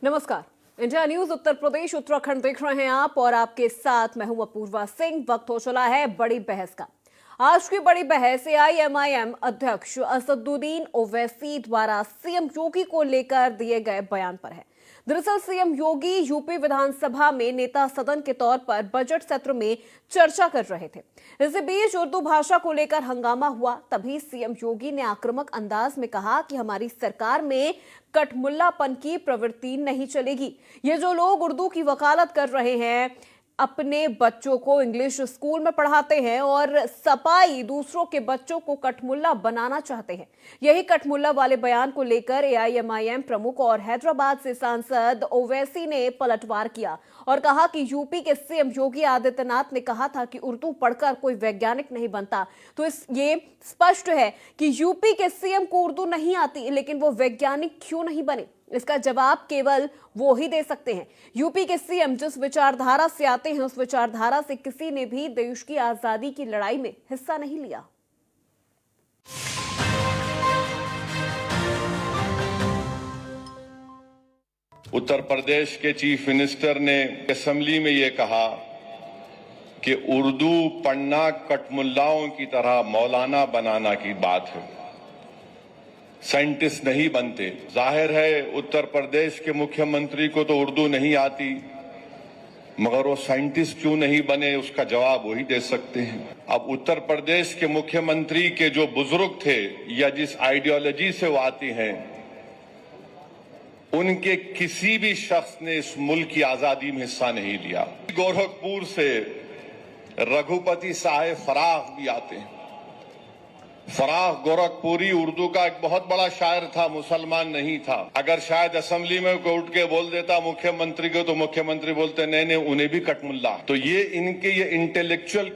नमस्कार। India news Uttar Pradesh Uttarakhand देख रहे हैं आप और आपके साथ मैं हूं अपूर्वा सिंह। वक्त हो चला है बड़ी बहस का। आज की बड़ी बहस एआईएमआईएम अध्यक्ष असदुद्दीन ओवैसी द्वारा सीएम योगी को लेकर दिए गए बयान पर है। दरअसल सीएम योगी यूपी विधानसभा में नेता सदन के तौर पर बजट सत्र में चर्चा कर रहे थे। इसी बीच उर्दू भाषा को लेकर हंगामा हुआ। तभी सीएम योगी ने आक्रामक अंदाज में कहा कि हमारी सरकार में कठमुल्लापन की प्रवृत्ति नहीं चलेगी। ये जो लोग उर्दू की वकालत कर रहे हैं, अपने बच्चों को इंग्लिश स्कूल में पढ़ाते हैं और सपाई दूसरों के बच्चों को कठमुल्ला बनाना चाहते हैं। यही कठमुल्ला वाले बयान को लेकर एआईएमआईएम प्रमुख और हैदराबाद से सांसद ओवैसी ने पलटवार किया और कहा कि यूपी के सीएम योगी आदित्यनाथ ने कहा था कि उर्दू पढ़कर कोई वैज्ञानिक नहीं बनता। तो ये स्पष्ट है कि यूपी के सीएम को उर्दू नहीं आती, लेकिन वो वैज्ञानिक क्यों नहीं बने, इसका जवाब केवल वो ही दे सकते हैं। यूपी के सीएम जिस विचारधारा से आते हैं, उस विचारधारा से किसी ने भी देश की आजादी की लड़ाई में हिस्सा नहीं लिया। उत्तर प्रदेश के चीफ मिनिस्टर ने असेंबली में ये कहा कि उर्दू पढ़ना कठमुल्लाओं की तरह मौलाना बनाना की बात है, साइंटिस्ट नहीं बनते। जाहिर है उत्तर प्रदेश के मुख्यमंत्री को तो उर्दू नहीं आती, मगर वो साइंटिस्ट क्यों नहीं बने, उसका जवाब वही दे सकते हैं। अब उत्तर प्रदेश के मुख्यमंत्री के जो बुजुर्ग थे या जिस आइडियोलॉजी से वो आती हैं, उनके किसी भी शख्स ने इस मुल्क की आजादी में हिस्सा नहीं लिया। गोरखपुर से रघुपति साहेब फराख भी आते हैं। फराख गोरखपुरी उर्दू का एक बहुत बड़ा शायर था, मुसलमान नहीं था। अगर शायद असेंबली में कोई उठ के बोल देता मुख्यमंत्री को, तो मुख्यमंत्री बोलते नहीं नहीं उन्हें भी कठमुल्ला। तो ये इनके ये इंटेलेक्चुअल।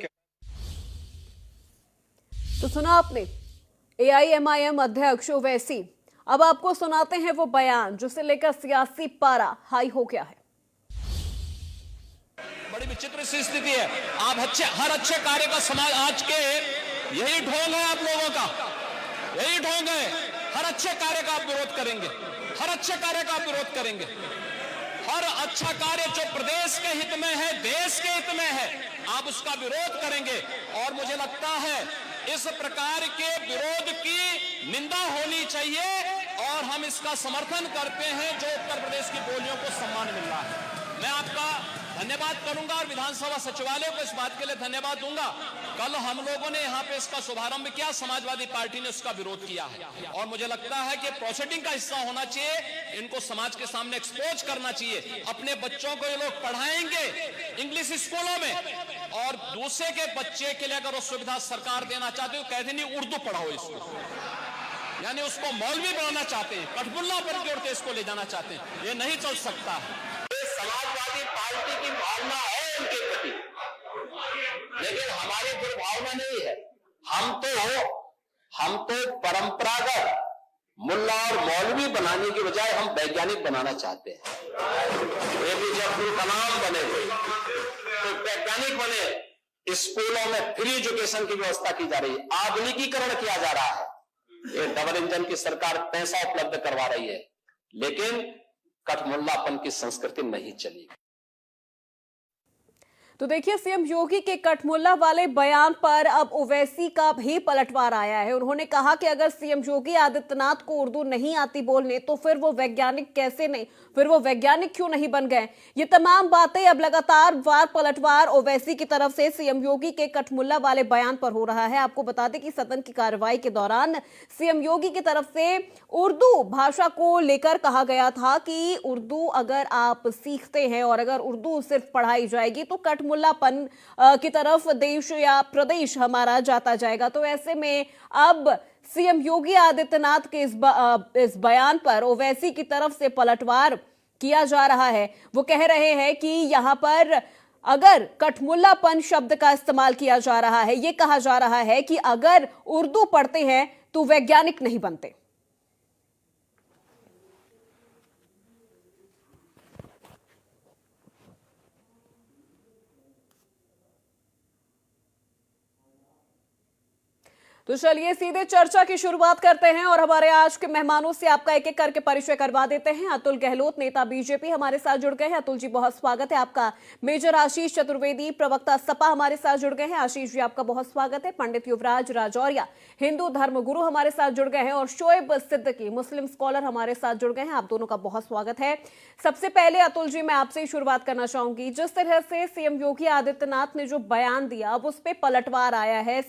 तो सुना आपने एआईएमआईएम अध्यक्ष ओवैसी। अब आपको सुनाते हैं वो बयान जिसे लेकर सियासी पारा हाई हो गया है। बड़ी विचित्र सी स्थिति है। आप हर अच्छे कार्य का समाज आज के यही ढोंग है, आप लोगों का यही ढोंग है। हर अच्छे कार्य का आप विरोध करेंगे, हर अच्छे कार्य का आप विरोध करेंगे। हर अच्छा कार्य जो प्रदेश के हित में है, देश के हित में है, आप उसका विरोध करेंगे। और मुझे लगता है इस प्रकार के विरोध की निंदा होनी चाहिए और हम इसका समर्थन करते हैं जो उत्तर प्रदेश की बोलियों को सम्मान मिल रहा है। मैं आपका धन्यवाद करूंगा और विधानसभा सचिवालय को इस बात के लिए धन्यवाद दूंगा। कल हम लोगों ने यहाँ पे इसका शुभारंभ किया, समाजवादी पार्टी ने उसका विरोध किया है और मुझे लगता है कि प्रोसीडिंग का हिस्सा होना चाहिए। इनको समाज के सामने एक्सपोज करना चाहिए। अपने बच्चों को ये लोग पढ़ाएंगे इंग्लिश स्कूलों में और दूसरे के बच्चे के लिए अगर वो सुविधा सरकार देना चाहते हो, कहते नहीं उर्दू पढ़ाओ इसको, यानी उसको मौलवी बनाना चाहते हैं, कठमुल्ला पर की ओर इसको ले जाना चाहते हैं। ये नहीं चल सकता है। समाजवादी पार्टी की भावना है उनके प्रति, लेकिन हमारी दुर्भावना नहीं है। हम तो परंपरागत मुल्ला और मौलवी बनाने की बजाय हम वैज्ञानिक बनाना चाहते हैं। एपीजे अब्दुल कलाम बने, तो वैज्ञानिक बने। स्कूलों में फ्री एजुकेशन की व्यवस्था की जा रही है, आधुनिकीकरण किया जा रहा है। ये डबल इंजन की सरकार पैसा उपलब्ध करवा रही है, लेकिन कठमुल्लापन की संस्कृति नहीं चली। तो देखिए सीएम योगी के कठमुल्ला वाले बयान पर अब ओवैसी का भी पलटवार आया है। उन्होंने कहा कि अगर सीएम योगी आदित्यनाथ को उर्दू नहीं आती बोलने, तो फिर वो वैज्ञानिक कैसे नहीं, फिर वो वैज्ञानिक क्यों नहीं बन गए। ये तमाम बातें अब लगातार वार पलटवार ओवैसी की तरफ से सीएम योगी के कठमुल्ला वाले बयान पर हो रहा है। आपको बता दें कि सदन की कार्रवाई के दौरान सीएम योगी की तरफ से उर्दू भाषा को लेकर कहा गया था कि उर्दू अगर आप सीखते हैं और अगर उर्दू सिर्फ पढ़ाई जाएगी तो कठमुल्लापन की तरफ देश या प्रदेश हमारा जाता जाएगा। तो ऐसे में अब सीएम योगी आदित्यनाथ के इस बयान पर ओवैसी की तरफ से पलटवार किया जा रहा है। वो कह रहे हैं कि यहां पर अगर कठमुल्लापन शब्द का इस्तेमाल किया जा रहा है, ये कहा जा रहा है कि अगर उर्दू पढ़ते हैं तो वैज्ञानिक नहीं बनते। तो चलिए सीधे चर्चा की शुरुआत करते हैं और हमारे आज के मेहमानों से आपका एक एक करके परिचय करवा देते हैं। अतुल गहलोत, नेता बीजेपी, हमारे साथ जुड़ गए हैं। अतुल जी, बहुत स्वागत है आपका। मेजर आशीष चतुर्वेदी, प्रवक्ता सपा, हमारे साथ जुड़ गए हैं। आशीष जी, आपका बहुत स्वागत है। पंडित युवराज राजौरिया, हिंदू धर्मगुरु, हमारे साथ जुड़ गए हैं। और शोएब सिद्दीकी, मुस्लिम स्कॉलर, हमारे साथ जुड़ गए हैं। आप दोनों का बहुत स्वागत है। सबसे पहले अतुल जी, मैं आपसे ही शुरुआत करना चाहूंगी। जिस तरह से सीएम योगी आदित्यनाथ ने जो बयान दिया, अब उस पर पलटवार आया है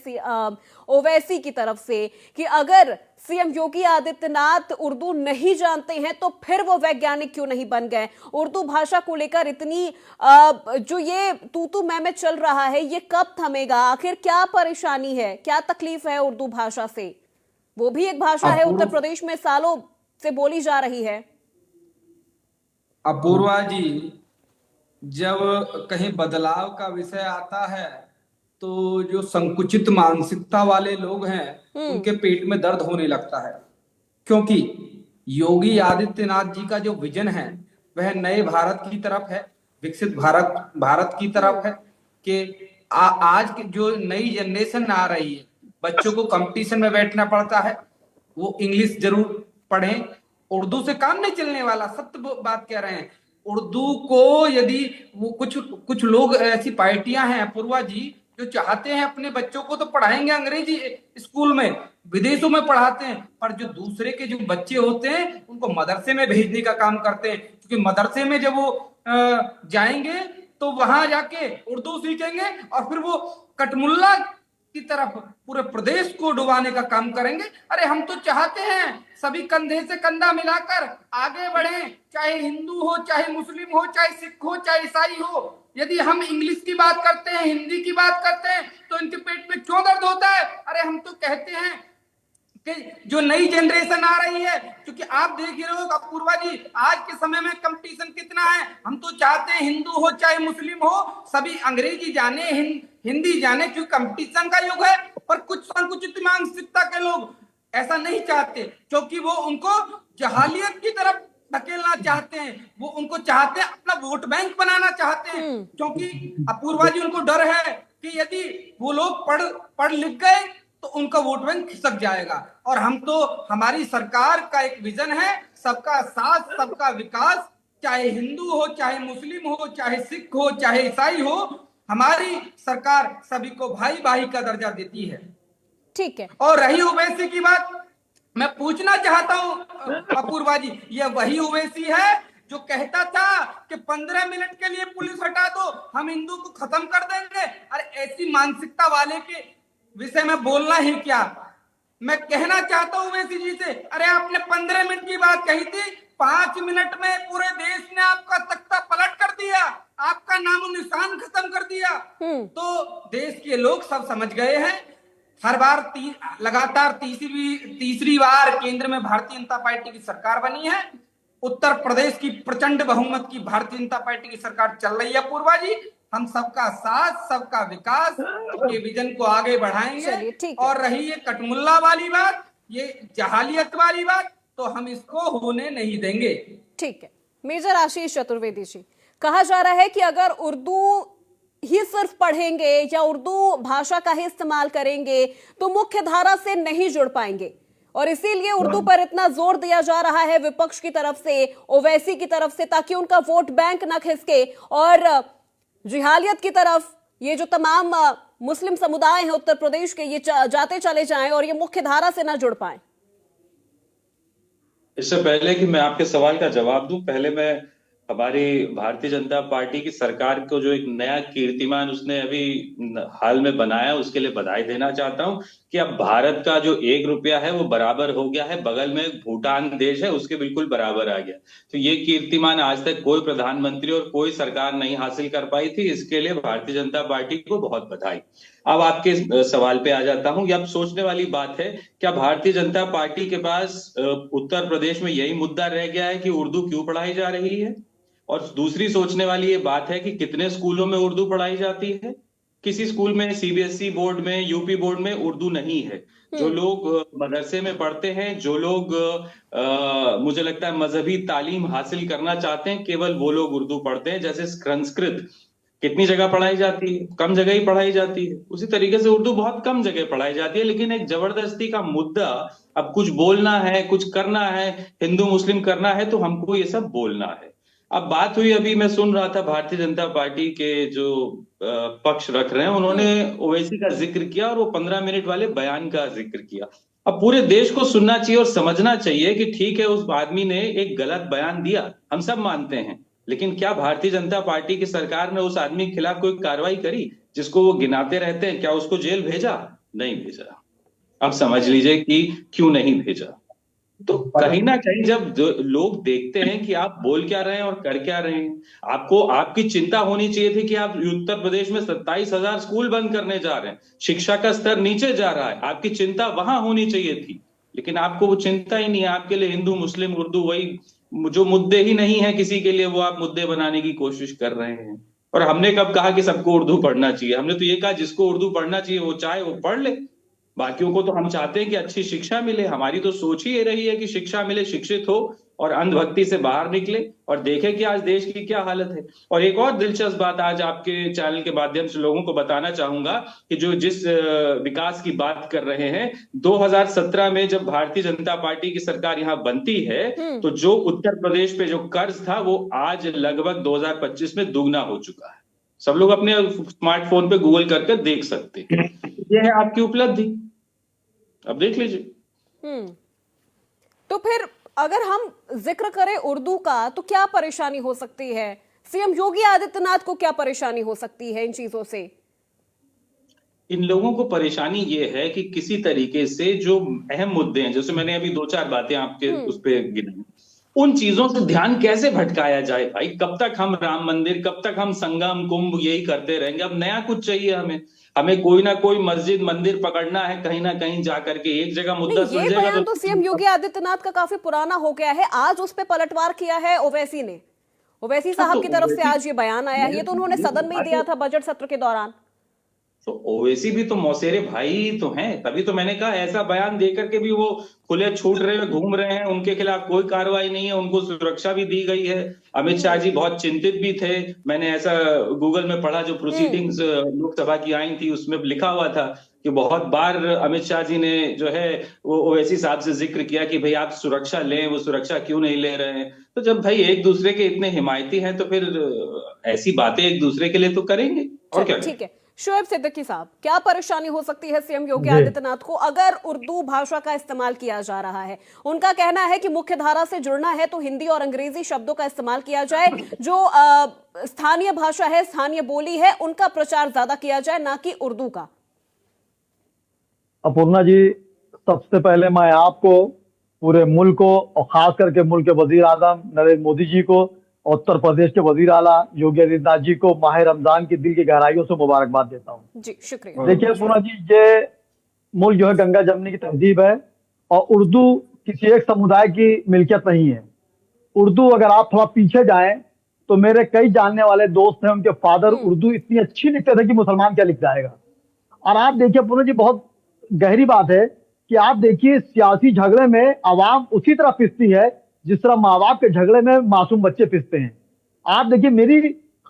ओवैसी की तरफ से कि अगर सीएम योगी आदित्यनाथ उर्दू नहीं जानते हैं तो फिर वो वैज्ञानिक क्यों नहीं बन गए। उर्दू भाषा को लेकर इतनी जो ये तू मैं चल रहा है, ये कब थमेगा? आखिर क्या परेशानी है, क्या तकलीफ है उर्दू भाषा से? वो भी एक भाषा है, उत्तर प्रदेश में सालों से बोली जा रही है। अपूर्वा जी, जब कहीं बदलाव का विषय आता है तो जो संकुचित मानसिकता वाले लोग हैं उनके पेट में दर्द होने लगता है, क्योंकि योगी आदित्यनाथ जी का जो विजन है वह नए भारत की तरफ है, विकसित भारत की तरफ है। कि आज की जो नई जनरेशन आ रही है, बच्चों को कंपटीशन में बैठना पड़ता है, वो इंग्लिश जरूर पढ़ें, उर्दू से काम नहीं चलने वाला। सत्य बात कह रहे हैं। उर्दू को यदि वो कुछ लोग, ऐसी पार्टियां हैं अपूर्वा जी, जो चाहते हैं अपने बच्चों को तो पढ़ाएंगे अंग्रेजी स्कूल में, विदेशों में पढ़ाते हैं, पर जो दूसरे के जो बच्चे होते हैं उनको मदरसे में भेजने का काम करते हैं, क्योंकि मदरसे में जब वो जाएंगे तो वहां जाके उर्दू सीखेंगे और फिर वो कटमुल्ला की तरफ पूरे प्रदेश को डुबाने का काम करेंगे। अरे हम तो चाहते हैं सभी कंधे से कंधा मिलाकर आगे बढ़ें, चाहे हिंदू हो, चाहे मुस्लिम हो, चाहे सिख हो, चाहे ईसाई हो। यदि हम इंग्लिश की बात करते हैं, हिंदी की बात करते हैं, तो इनके पेट में क्यों दर्द होता है? अरे हम तो कहते हैं कि जो नई जनरेशन आ रही है, क्योंकि आप देख ही रहे हो अपूर्वा जी, आज के समय में कंपटीशन कितना है। हम तो चाहते हैं हिंदू हो चाहे मुस्लिम हो, सभी अंग्रेजी जाने, हिंदी जाने, क्योंकि कंपटीशन का युग है। पर कुछ संकुचित मानसिकता के लोग ऐसा नहीं चाहते, क्योंकि वो उनको जहालियत की तरफ धकेलना चाहते हैं। वो उनको चाहते हैं अपना वोट बैंक बनाना चाहते हैं, क्योंकि अपूर्वा जी उनको डर है कि यदि वो लोग पढ़ लिख गए तो उनका वोट बैंक खिसक जाएगा। और हम तो, हमारी सरकार का एक विजन है, सबका साथ सबका विकास, चाहे हिंदू हो, चाहे मुस्लिम हो, चाहे सिख हो, चाहे ईसाई हो, हमारी सरकार सभी को भाई भाई का दर्जा देती है। ठीक है। और रही ओवैसी की बात, मैं पूछना चाहता हूं अपूर्वा जी, ये वही ओवैसी है जो कहता था कि 15 मिनट के लिए पुलिस हटा दो, हम हिंदू को खत्म कर देंगे। अरे ऐसी मानसिकता वाले के विषय में बोलना ही क्या। मैं कहना चाहता हूं ओवैसी जी से, अरे आपने 15 मिनट की बात कही थी, 5 मिनट में पूरे देश ने आपका तख्ता पलट कर दिया, आपका नामो निशान खत्म कर दिया। तो देश के लोग सब समझ गए हैं। हर बार लगातार तीसरी बार केंद्र में भारतीय जनता पार्टी की सरकार बनी है। उत्तर प्रदेश की प्रचंड बहुमत की भारतीय जनता पार्टी की सरकार चल रही है। पूर्वा जी, हम सबका साथ सबका विकास के विजन को आगे बढ़ाएंगे। और रही ये कटमुल्ला वाली बात, ये जहालियत वाली बात, तो हम इसको होने नहीं देंगे। ठीक है। मेजर आशीष चतुर्वेदी जी, कहा जा रहा है कि अगर उर्दू ही सिर्फ पढ़ेंगे या उर्दू भाषा का ही इस्तेमाल करेंगे तो मुख्य धारा से नहीं जुड़ पाएंगे, और इसीलिए उर्दू पर इतना जोर दिया जा रहा है विपक्ष की तरफ से, ओवैसी की तरफ से, ताकि उनका वोट बैंक न खिसके और जिहालियत की तरफ ये जो तमाम मुस्लिम समुदाय हैं उत्तर प्रदेश के, ये जाते चले जाएं और ये मुख्य धारा से न जुड़ पाएं। इससे पहले कि मैं आपके सवाल का जवाब दूं, पहले मैं हमारी भारतीय जनता पार्टी की सरकार को जो एक नया कीर्तिमान उसने अभी हाल में बनाया, उसके लिए बधाई देना चाहता हूं कि अब भारत का जो 1 रुपया है वो बराबर हो गया है, बगल में भूटान देश है उसके बिल्कुल बराबर आ गया। तो ये कीर्तिमान आज तक कोई प्रधानमंत्री और कोई सरकार नहीं हासिल कर पाई थी। इसके लिए भारतीय जनता पार्टी को बहुत बधाई। अब आपके सवाल पे आ जाता हूं। अब सोचने वाली बात है, क्या भारतीय जनता पार्टी के पास उत्तर प्रदेश में यही मुद्दा रह गया है कि उर्दू क्यों पढ़ाई जा रही है? और दूसरी सोचने वाली ये बात है कि कितने स्कूलों में उर्दू पढ़ाई जाती है? किसी स्कूल में, सीबीएसई बोर्ड में, यूपी बोर्ड में उर्दू नहीं है। जो लोग मदरसे में पढ़ते हैं, जो लोग मुझे लगता है मजहबी तालीम हासिल करना चाहते हैं, केवल वो लोग उर्दू पढ़ते हैं। जैसे संस्कृत कितनी जगह पढ़ाई जाती है? कम जगह ही पढ़ाई जाती है। उसी तरीके से उर्दू बहुत कम जगह पढ़ाई जाती है, लेकिन एक जबरदस्ती का मुद्दा, अब कुछ बोलना है, कुछ करना है, हिंदू मुस्लिम करना है, तो हमको ये सब बोलना है। अब बात हुई, अभी मैं सुन रहा था भारतीय जनता पार्टी के जो पक्ष रख रहे हैं, उन्होंने ओवैसी का जिक्र किया और वो 15 मिनट वाले बयान का जिक्र किया। अब पूरे देश को सुनना चाहिए और समझना चाहिए कि ठीक है, उस आदमी ने एक गलत बयान दिया, हम सब मानते हैं, लेकिन क्या भारतीय जनता पार्टी की सरकार ने उस आदमी के खिलाफ कोई कार्रवाई करी? जिसको वो गिनाते रहते हैं, क्या उसको जेल भेजा? नहीं भेजा। अब समझ लीजिए कि क्यों नहीं भेजा। तो कहीं ना कहीं जब लोग देखते हैं कि आप बोल क्या रहे हैं और कर क्या रहे हैं, आपको आपकी चिंता होनी चाहिए थी कि आप उत्तर प्रदेश में 27,000 स्कूल बंद करने जा रहे हैं, शिक्षा का स्तर नीचे जा रहा है, आपकी चिंता वहां होनी चाहिए थी, लेकिन आपको वो चिंता ही नहीं है। आपके लिए हिंदू मुस्लिम उर्दू वही जो मुद्दे ही नहीं है किसी के लिए, वो आप मुद्दे बनाने की कोशिश कर रहे हैं। और हमने कब कहा कि सबको उर्दू पढ़ना चाहिए? हमने तो ये कहा जिसको उर्दू पढ़ना चाहिए वो चाहे वो पढ़ ले, बाकियों को तो हम चाहते हैं कि अच्छी शिक्षा मिले। हमारी तो सोच ही ये रही है कि शिक्षा मिले, शिक्षित हो और अंधभक्ति से बाहर निकले और देखे कि आज देश की क्या हालत है। और एक और दिलचस्प बात आज आपके चैनल के माध्यम से लोगों को बताना चाहूंगा कि जो जिस विकास की बात कर रहे हैं, 2017 में जब भारतीय जनता पार्टी की सरकार यहाँ बनती है, तो जो उत्तर प्रदेश पे जो कर्ज था वो आज लगभग 2025 में दुगना हो चुका है। सब लोग अपने स्मार्टफोन पे गूगल करके देख सकते हैं। ये है आपकी उपलब्धि, अब देख लीजिए। तो फिर अगर हम जिक्र करें उर्दू का, तो क्या परेशानी हो सकती है? सीएम योगी आदित्यनाथ को क्या परेशानी हो सकती है इन चीजों से? इन लोगों को परेशानी ये है कि किसी तरीके से जो अहम मुद्दे हैं, जैसे मैंने अभी 2-4 बातें आपके उस पे गिनाई, उन चीजों से ध्यान कैसे भटकाया जाए भाई? कब तक हम राम मंदिर, कब तक हम संगम कुंभ यही करते रहेंगे? अब नया कुछ चाहिए हमें कोई ना कोई मस्जिद मंदिर पकड़ना है, कहीं ना कहीं जाकर के एक जगह मुद्दा ये बयान तो सीएम योगी आदित्यनाथ का काफी पुराना हो गया है, आज उस पे पलटवार किया है ओवैसी ने। ओवैसी साहब की तरफ से आज ये बयान आया है, ये तो उन्होंने सदन में ही दिया था बजट सत्र के दौरान। तो ओवैसी भी तो मौसेरे भाई तो हैं, तभी तो मैंने कहा ऐसा बयान देकर के भी वो खुले छूट रहे हैं, घूम रहे हैं, उनके खिलाफ कोई कार्रवाई नहीं है, उनको सुरक्षा भी दी गई है। अमित शाह जी बहुत चिंतित भी थे, मैंने ऐसा गूगल में पढ़ा, जो प्रोसीडिंग्स लोकसभा की आई थी उसमें लिखा हुआ था कि बहुत बार अमित शाह जी ने जो है वो ओवैसी साहब से जिक्र किया कि भाई आप सुरक्षा लें, वो सुरक्षा क्यों नहीं ले रहे हैं। तो जब भाई एक दूसरे के इतने हिमायती हैं तो फिर ऐसी बातें एक दूसरे के लिए तो करेंगे, और क्या। ठीक है, शोएब सिद्दीकी साहब, क्या परेशानी हो सकती है सीएम योगी आदित्यनाथ को अगर उर्दू भाषा का इस्तेमाल किया जा रहा है? उनका कहना है कि मुख्य धारा से जुड़ना है तो हिंदी और अंग्रेजी शब्दों का इस्तेमाल किया जाए, जो स्थानीय भाषा है, स्थानीय बोली है, उनका प्रचार ज्यादा किया जाए, ना कि उर्दू का। अपूर्णा जी, सबसे पहले मैं आपको, पूरे मुल्क को और खास करके मुल्क के वजीर आजम नरेंद्र मोदी जी को, उत्तर प्रदेश के वजीर आला योगी आदित्यनाथ जी को माह रमजान की दिल की गहराइयों से मुबारकबाद देता हूँ। जी शुक्रिया। देखिए पूर्णा जी, ये मुल्क जो है गंगा जमनी की तहजीब है और उर्दू किसी एक समुदाय की मिल्कियत नहीं है। उर्दू, अगर आप थोड़ा पीछे जाएं तो मेरे कई जानने वाले दोस्त हैं, उनके फादर उर्दू इतनी अच्छी लिखते थे कि मुसलमान क्या लिख जाएगा। और आप देखिए पूर्णा जी, बहुत गहरी बात है कि आप देखिए सियासी झगड़े में आवाम उसी तरह पिसती है जिस तरह माँ बाप के झगड़े में मासूम बच्चे पिसते हैं। आप देखिए, मेरी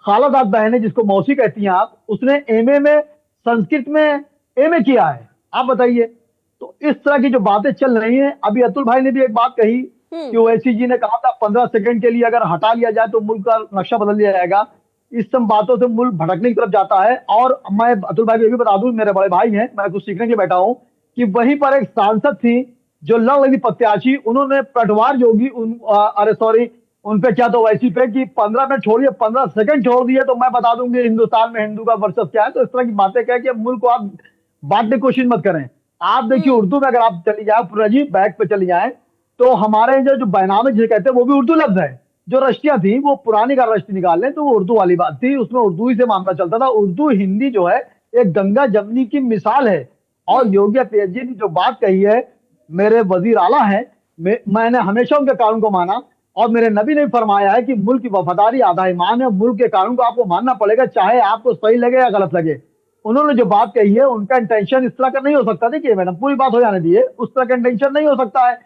खालादाद बहन है जिसको मौसी कहती हैं आप, उसने एमए में संस्कृत में एमए किया है। आप बताइए, तो इस तरह की जो बातें चल रही हैं। अभी अतुल भाई ने भी एक बात कही कि ओवैसी जी ने कहा था 15 सेकंड के लिए अगर हटा लिया जाए तो मुल्क का नक्शा बदल दिया जाएगा। इस सब बातों से मुल्क भटकने की तरफ जाता है। और मैं अतुल भाई को ये भी बता दूं, मेरे बड़े भाई हैं, मैं कुछ सीखने के बैठा हूं, कि वहीं पर एक सांसद थी जो लड़ रही प्रत्याशी, उन्होंने पटवार योगी उन पे क्या तो वैसी पे कि 15 मिनट छोड़िए, 15 सेकंड छोड़ दिए तो मैं बता दूंगी हिंदुस्तान में हिंदू का वर्चस्व क्या है। तो इस तरह की बातें कह के मुल्क को आप बांटने की कोशिश मत करें। आप देखिए उर्दू में अगर आप चली जाए पूरा जी, बैक पे चली जाए, तो हमारे जो बैनामे जिसे कहते हैं वो भी उर्दू लफ्ज है। जो रश्तियां थी वो पुरानी का रश्ती निकाल लें तो वो उर्दू वाली बात थी, उसमें उर्दू ही से मामला चलता था। उर्दू हिंदी जो है एक गंगा जमनी की मिसाल है। और योगी आदित्यनाथ जी ने जो बात कही है, मेरे वजीर आला है, मैंने हमेशा उनके कानून को माना, और मेरे नबी ने फरमाया है कि मुल्क की वफादारी आधा ईमान है। मुल्क के कानून को आपको मानना पड़ेगा, चाहे आपको सही लगे या गलत लगे। उन्होंने जो बात कही है उनका इंटेंशन इस तरह का नहीं हो सकता। देखिए मैडम, पूरी बात हो जाने दीजिए, उस तरह का इंटेंशन नहीं हो सकता है।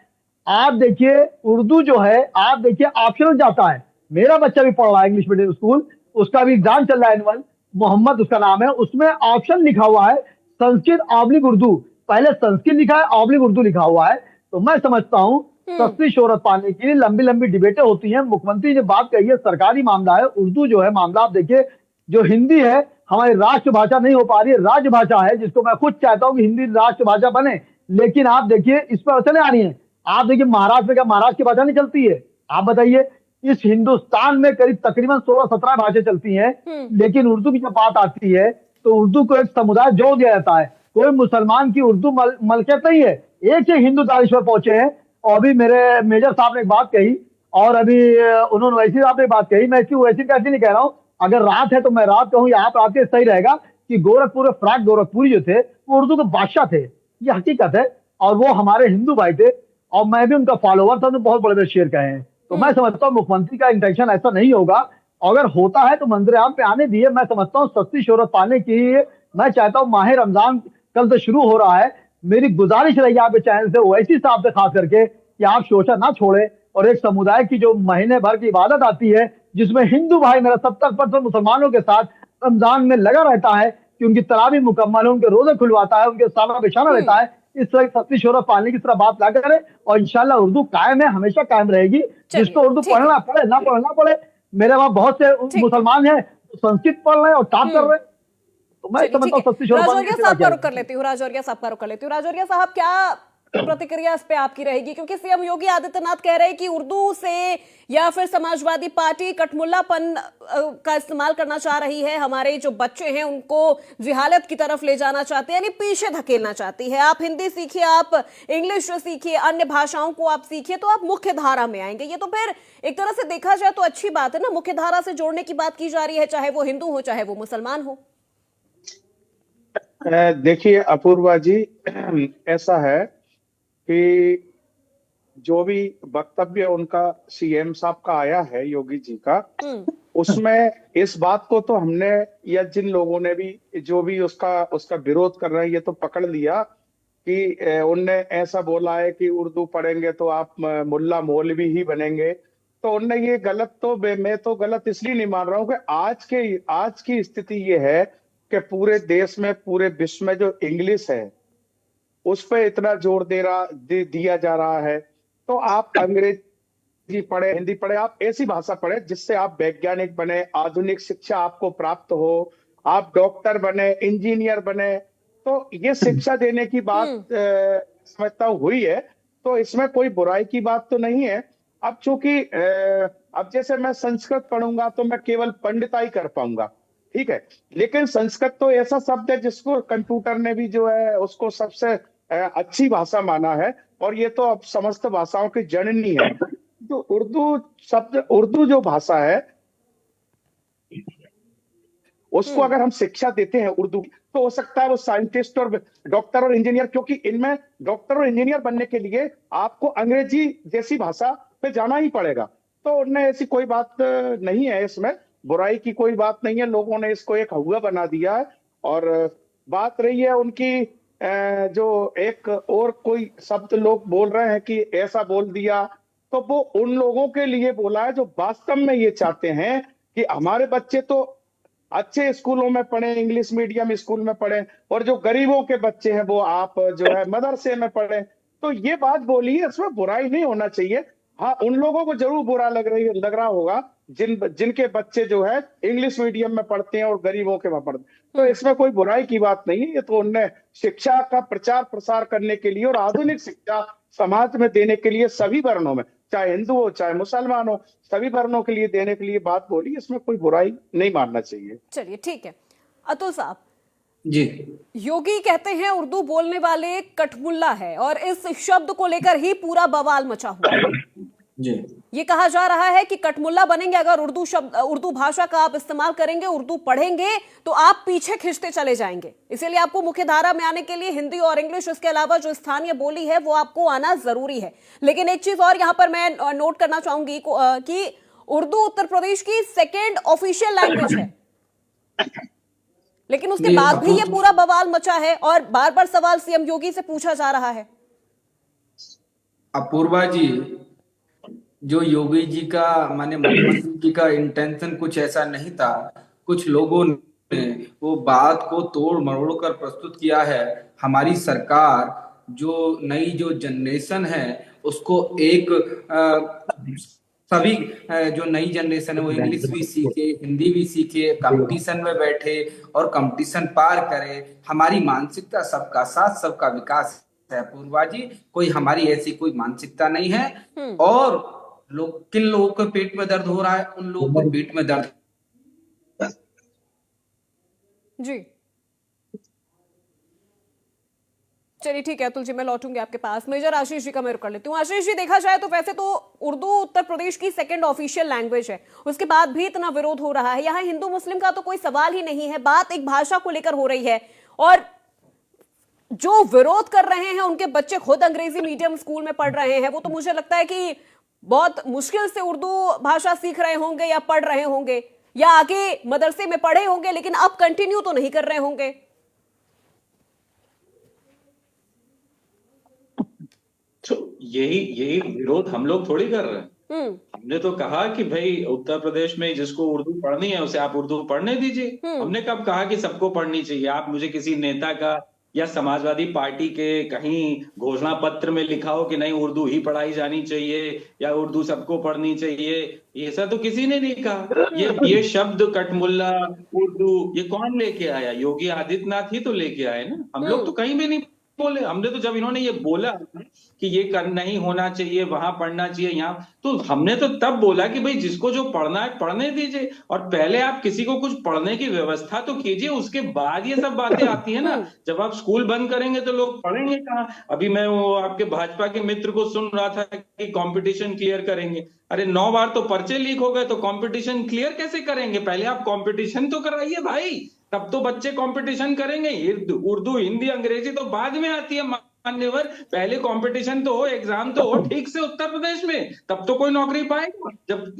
आप देखिए उर्दू जो है, आप देखिए ऑप्शनल जाता है। मेरा बच्चा भी पढ़ रहा है इंग्लिश मीडियम स्कूल, उसका भी एग्जाम चल रहा है एनुअल, मोहम्मद उसका नाम है, उसमें ऑप्शन लिखा हुआ है संस्कृत ऑब्लिक उर्दू। पहले संस्कृत लिखा है, ऑब्लिक उर्दू लिखा हुआ है। तो मैं समझता हूँ सस्ती शोहरत पाने के लिए लंबी लंबी डिबेटें होती हैं। मुख्यमंत्री ने बात कही है, सरकारी मामला है। उर्दू जो है मामला, आप देखिए, जो हिंदी है हमारी राष्ट्रभाषा नहीं हो पा रही है, राजभाषा है, जिसको मैं खुद चाहता हूँ कि हिंदी राष्ट्रभाषा बने। लेकिन आप देखिए इस पर अड़चनें आ रही हैं। आप देखिए महाराष्ट्र में, क्या महाराष्ट्र की भाषा नहीं चलती है? आप बताइए, इस हिंदुस्तान में करीब तकरीबन 16-17 भाषाएं चलती हैं, लेकिन उर्दू की जब बात आती है तो उर्दू को एक समुदाय जोड़ दिया जाता है। कोई मुसलमान की उर्दू मलकियत नहीं है। एक से हिंदू दानिश्वर पहुंचे हैं। और अभी मेरे मेजर साहब ने एक बात कही, और अभी उन्होंने वैसी आपने बात कही, मैं इसकी वैसी कैसी नहीं कह रहा हूँ। अगर रात है तो मैं रात कहूँ या आप रात के, सही रहेगा कि गोरखपुर फ्राक गोरखपुरी जो थे वो उर्दू के बादशाह थे। ये हकीकत है। और वो हमारे हिंदू भाई थे, और मैं भी उनका फॉलोवर था, तो बहुत बड़े बड़े शेर कहे हैं। तो मैं समझता हूँ मुख्यमंत्री का इंटेंशन ऐसा नहीं होगा। अगर होता है तो मंजर आम पे आने दिए। मैं समझता हूँ सस्ती शोहरत पाने की, मैं चाहता हूँ माह रमजान कल से शुरू हो रहा है। मेरी गुजारिश रही आपके चैनल से, ओवैसी साहब से खास करके, कि आप शोषण ना छोड़े और एक समुदाय की जो महीने भर की इबादत आती है, जिसमें हिंदू भाई मेरा 70% मुसलमानों के साथ रमजान में लगा रहता है कि उनकी तरावी मुकम्मल है, उनके रोजे खुलवाता है, उनके सारा बिछाना रहता है, इस तरह सस्ती शोहरत पालने की तरह बात ना करें। और इंशाल्लाह उर्दू कायम है, हमेशा कायम रहेगी। जिसको उर्दू पढ़ना पड़े, ना पढ़ना पड़े। मेरे वहां बहुत से मुसलमान हैं संस्कृत पढ़ रहे हैं और टॉप कर रहे हैं। तो मैं समझता हूँ सस्ती शोहरत राजौरिया साहब का रुख कर लेती हूँ। राजौरिया साहब, क्या प्रतिक्रिया इस पे आपकी रहेगी? क्योंकि सीएम योगी आदित्यनाथ कह रहे हैं कि उर्दू से या फिर समाजवादी पार्टी कठमुल्लापन का इस्तेमाल करना चाह रही है, हमारे जो बच्चे हैं उनको जिहालत की तरफ ले जाना चाहते हैं, यानी पीछे धकेलना चाहती है। आप हिंदी सीखिए, आप इंग्लिश सीखिए, अन्य भाषाओं को आप सीखिए, तो आप मुख्य धारा में आएंगे। ये तो फिर एक तरह से देखा जाए तो अच्छी बात है ना, मुख्य धारा से जोड़ने की बात की जा रही है, चाहे वो हिंदू हो चाहे वो मुसलमान हो। देखिए अपूर्वा जी, ऐसा है कि जो भी वक्तव्य उनका सीएम साहब का आया है, योगी जी का, उसमें इस बात को तो हमने, या जिन लोगों ने भी जो भी उसका विरोध कर रहे हैं, ये तो पकड़ लिया कि उनने ऐसा बोला है कि उर्दू पढ़ेंगे तो आप मुल्ला मौलवी ही बनेंगे। तो उनने ये गलत, तो मैं तो गलत इसलिए नहीं मान रहा हूँ कि आज की स्थिति ये है कि पूरे देश में, पूरे विश्व में जो इंग्लिश है उस पर इतना जोर दिया जा रहा है। तो आप अंग्रेजी पढ़े, हिंदी पढ़े, आप ऐसी भाषा पढ़े जिससे आप वैज्ञानिक बने, आधुनिक शिक्षा आपको प्राप्त हो, आप डॉक्टर बने, इंजीनियर बने। तो ये शिक्षा देने की बात समझता हूँ हुई है, तो इसमें कोई बुराई की बात तो नहीं है। अब चूंकि अब जैसे मैं संस्कृत पढ़ूंगा तो मैं केवल पंडिताई कर पाऊंगा, ठीक है, लेकिन संस्कृत तो ऐसा शब्द है जिसको कंप्यूटर ने भी जो है उसको सबसे अच्छी भाषा माना है, और ये तो अब समस्त भाषाओं की जननी है। तो उर्दू जो भाषा है उसको अगर हम शिक्षा देते हैं उर्दू, तो हो सकता है वो साइंटिस्ट और डॉक्टर और इंजीनियर, क्योंकि इनमें डॉक्टर और इंजीनियर बनने के लिए आपको अंग्रेजी जैसी भाषा पे जाना ही पड़ेगा। तो उनने ऐसी कोई बात नहीं है, इसमें बुराई की कोई बात नहीं है। लोगों ने इसको एक हुआ बना दिया है। और बात रही है उनकी, जो एक और कोई शब्द लोग बोल रहे हैं कि ऐसा बोल दिया, तो वो उन लोगों के लिए बोला है जो वास्तव में ये चाहते हैं कि हमारे बच्चे तो अच्छे स्कूलों में पढ़े, इंग्लिश मीडियम स्कूल में पढ़े, और जो गरीबों के बच्चे हैं वो आप जो है मदरसे में पढ़े। तो ये बात बोली है, इसमें बुराई नहीं होना चाहिए। हाँ, उन लोगों को जरूर बुरा लग रहा होगा जिनके बच्चे जो है इंग्लिश मीडियम में पढ़ते हैं और गरीबों के वहां पढ़ते हैं। तो इसमें कोई बुराई की बात नहीं है। ये तो उनने शिक्षा का प्रचार प्रसार करने के लिए और आधुनिक शिक्षा समाज में देने के लिए सभी वर्णों में, चाहे हिंदू हो चाहे मुसलमान हो, सभी वर्णों के लिए देने के लिए बात बोली। इसमें कोई बुराई नहीं मानना चाहिए। चलिए ठीक है। अतुल साहब जी, योगी कहते हैं उर्दू बोलने वाले कठमुल्ला है, और इस शब्द को लेकर ही पूरा बवाल मचा हुआ है। जी, ये कहा जा रहा है कि कठमुल्ला बनेंगे अगर उर्दू भाषा का आप इस्तेमाल करेंगे, उर्दू पढ़ेंगे, तो आप पीछे खिंचते चले जाएंगे। इसीलिए आपको मुख्य धारा में आने के लिए हिंदी और इंग्लिश, इसके अलावा जो स्थानीय बोली है वो आपको आना जरूरी है। लेकिन एक चीज और यहां पर मैं नोट करना चाहूंगी कि उर्दू उत्तर प्रदेश की सेकेंड ऑफिशियल लैंग्वेज है, लेकिन उसके बाद भी ये पूरा बवाल मचा है और बार बार सवाल सीएम योगी से पूछा जा रहा है। अपूर्वा जी, जो योगी जी का, माने मुख्यमंत्री जी का इंटेंशन कुछ ऐसा नहीं था। कुछ लोगों में वो बात को तोड़ मरोड़ कर प्रस्तुत किया है। हमारी सरकार जो नई जो जनरेशन है उसको एक सभी जो नई जनरेशन है वो इंग्लिश भी सीखे, हिंदी भी सीखे, कंपटीशन में बैठे और कंपटीशन पार करे। हमारी मानसिकता सबका साथ सबका विकास है पूर्वा जी, कोई हमारी ऐसी कोई मानसिकता नहीं है। और किन लोगों के पेट में दर्द हो रहा है, उन लोगों को पेट में दर्द जी। चलिए ठीक है अतुल जी, मैं लौटूंगी आपके पास। मेजर आशीष जी का मैं रुक कर लेती हूँ। आशीष जी, देखा जाए तो वैसे तो उर्दू उत्तर प्रदेश की सेकंड ऑफिशियल लैंग्वेज है, उसके बाद भी इतना विरोध हो रहा है। यहाँ हिंदू मुस्लिम का तो कोई सवाल ही नहीं है, बात एक भाषा को लेकर हो रही है। और जो विरोध कर रहे हैं उनके बच्चे खुद अंग्रेजी मीडियम स्कूल में पढ़ रहे हैं, वो तो मुझे लगता है कि बहुत मुश्किल से उर्दू भाषा सीख रहे होंगे या पढ़ रहे होंगे, या आगे मदरसे में पढ़े होंगे, लेकिन अब कंटिन्यू तो नहीं कर रहे होंगे। तो यही विरोध हम लोग थोड़ी कर रहे हैं। हमने तो कहा कि भाई उत्तर प्रदेश में जिसको उर्दू पढ़नी है उसे आप उर्दू पढ़ने दीजिए। हमने कब कहा कि सबको पढ़नी चाहिए? आप मुझे किसी नेता का या समाजवादी पार्टी के कहीं घोषणा पत्र में लिखा हो कि नहीं उर्दू ही पढ़ाई जानी चाहिए या उर्दू सबको पढ़नी चाहिए, ऐसा तो किसी ने नहीं कहा। ये शब्द कठमुल्ला उर्दू ये कौन लेके आया? योगी आदित्यनाथ ही तो लेके आए ना। हम लोग तो कहीं भी नहीं बोले। हमने तो जब इन्होंने ये बोला कि ये करना ही होना चाहिए, वहां पढ़ना चाहिए, यहाँ, तो हमने तो तब बोला कि भाई जिसको जो पढ़ना है पढ़ने दीजिए, और पहले आप किसी को कुछ पढ़ने की व्यवस्था तो कीजिए, उसके बाद ये सब बातें आती है ना। जब आप स्कूल बंद करेंगे तो लोग पढ़ेंगे कहाँ? अभी मैं वो आपके भाजपा के मित्र को सुन रहा था कि कंपटीशन क्लियर करेंगे। अरे 9 बार तो पर्चे लीक हो गए तो कंपटीशन क्लियर कैसे करेंगे? पहले आप कंपटीशन तो कराइए भाई, तब तो बच्चे कंपटीशन करेंगे। उर्दू हिंदी अंग्रेजी तो बाद में आती है मान्यवर, पहले कंपटीशन तो हो, एग्जाम तो हो ठीक से उत्तर प्रदेश में, तब तो कोई नौकरी पाएगा।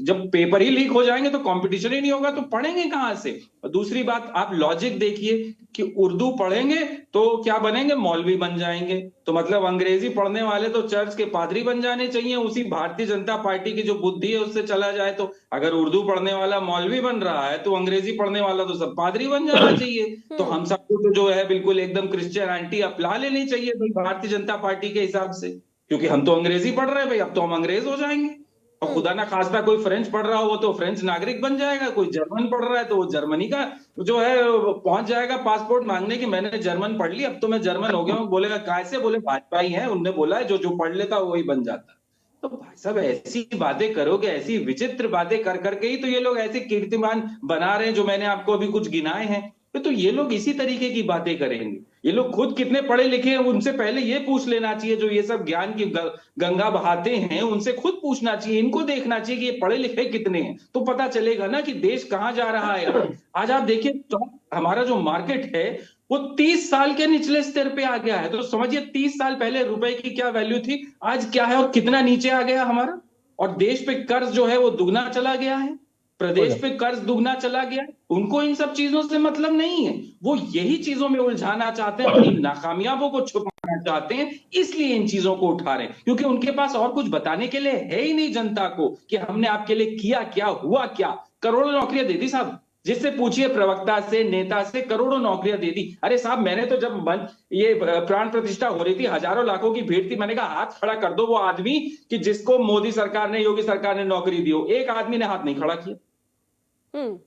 जब पेपर ही लीक हो जाएंगे तो कंपटीशन ही नहीं होगा तो पढ़ेंगे कहां से? और दूसरी बात, आप लॉजिक देखिए कि उर्दू पढ़ेंगे तो क्या बनेंगे? मौलवी बन जाएंगे। तो मतलब अंग्रेजी पढ़ने वाले तो चर्च के पादरी बन जाने चाहिए, उसी भारतीय जनता पार्टी की जो बुद्धि है उससे चला जाए तो। अगर उर्दू पढ़ने वाला मौलवी बन रहा है तो अंग्रेजी पढ़ने वाला तो सब पादरी बन जाना चाहिए। तो हम सबको तो जो है बिल्कुल एकदम क्रिश्चियनिटी अपना लेनी चाहिए भाई भारतीय जनता पार्टी के हिसाब से, क्योंकि हम तो अंग्रेजी पढ़ रहे हैं भाई, अब तो हम अंग्रेज हो जाएंगे। और खुदा ना खास्ता कोई फ्रेंच पढ़ रहा हो तो फ्रेंच नागरिक बन जाएगा, कोई जर्मन पढ़ रहा है तो वो जर्मनी का जो है पहुंच जाएगा पासपोर्ट मांगने की मैंने जर्मन पढ़ ली, अब तो मैं जर्मन हो गया हूँ। बोलेगा कैसे? बोले भाजपा ही है, उनने बोला है जो पढ़ लेता वही बन जाता। तो भाई साहब ऐसी बातें करोगे, ऐसी विचित्र बातें कर करके ही तो ये लोग ऐसे कीर्तिमान बना रहे हैं जो मैंने आपको अभी कुछ गिनाए हैं। तो ये लोग इसी तरीके की बातें करेंगे। ये लोग खुद कितने पढ़े लिखे हैं उनसे पहले ये पूछ लेना चाहिए, जो ये सब ज्ञान की गंगा बहाते हैं उनसे खुद पूछना चाहिए, इनको देखना चाहिए कि ये पढ़े लिखे कितने हैं, तो पता चलेगा ना कि देश कहां जा रहा है। आज आप देखिए तो हमारा जो मार्केट है वो 30 साल के निचले स्तर पे आ गया है। तो समझिए 30 साल पहले रुपए की क्या वैल्यू थी, आज क्या है और कितना नीचे आ गया हमारा। और देश पे कर्ज जो है वो दुगना चला गया है, प्रदेश पे कर्ज दुगना चला गया। उनको इन सब चीजों से मतलब नहीं है, वो यही चीजों में उलझाना चाहते हैं, अपनी नाकामयाबों को छुपाना चाहते हैं, इसलिए इन चीजों को उठा रहे हैं, क्योंकि उनके पास और कुछ बताने के लिए है ही नहीं जनता को कि हमने आपके लिए किया क्या, हुआ क्या। करोड़ों नौकरियां दे दी साहब, जिससे पूछिए प्रवक्ता से, नेता से, करोड़ों नौकरियां दे दी। अरे साहब मैंने तो जब ये प्राण प्रतिष्ठा हो रही थी, हजारों लाखों की भीड़ थी, मैंने कहा हाथ खड़ा कर दो वो आदमी कि जिसको मोदी सरकार ने, योगी सरकार ने नौकरी दी हो। एक आदमी ने हाथ नहीं खड़ा किया।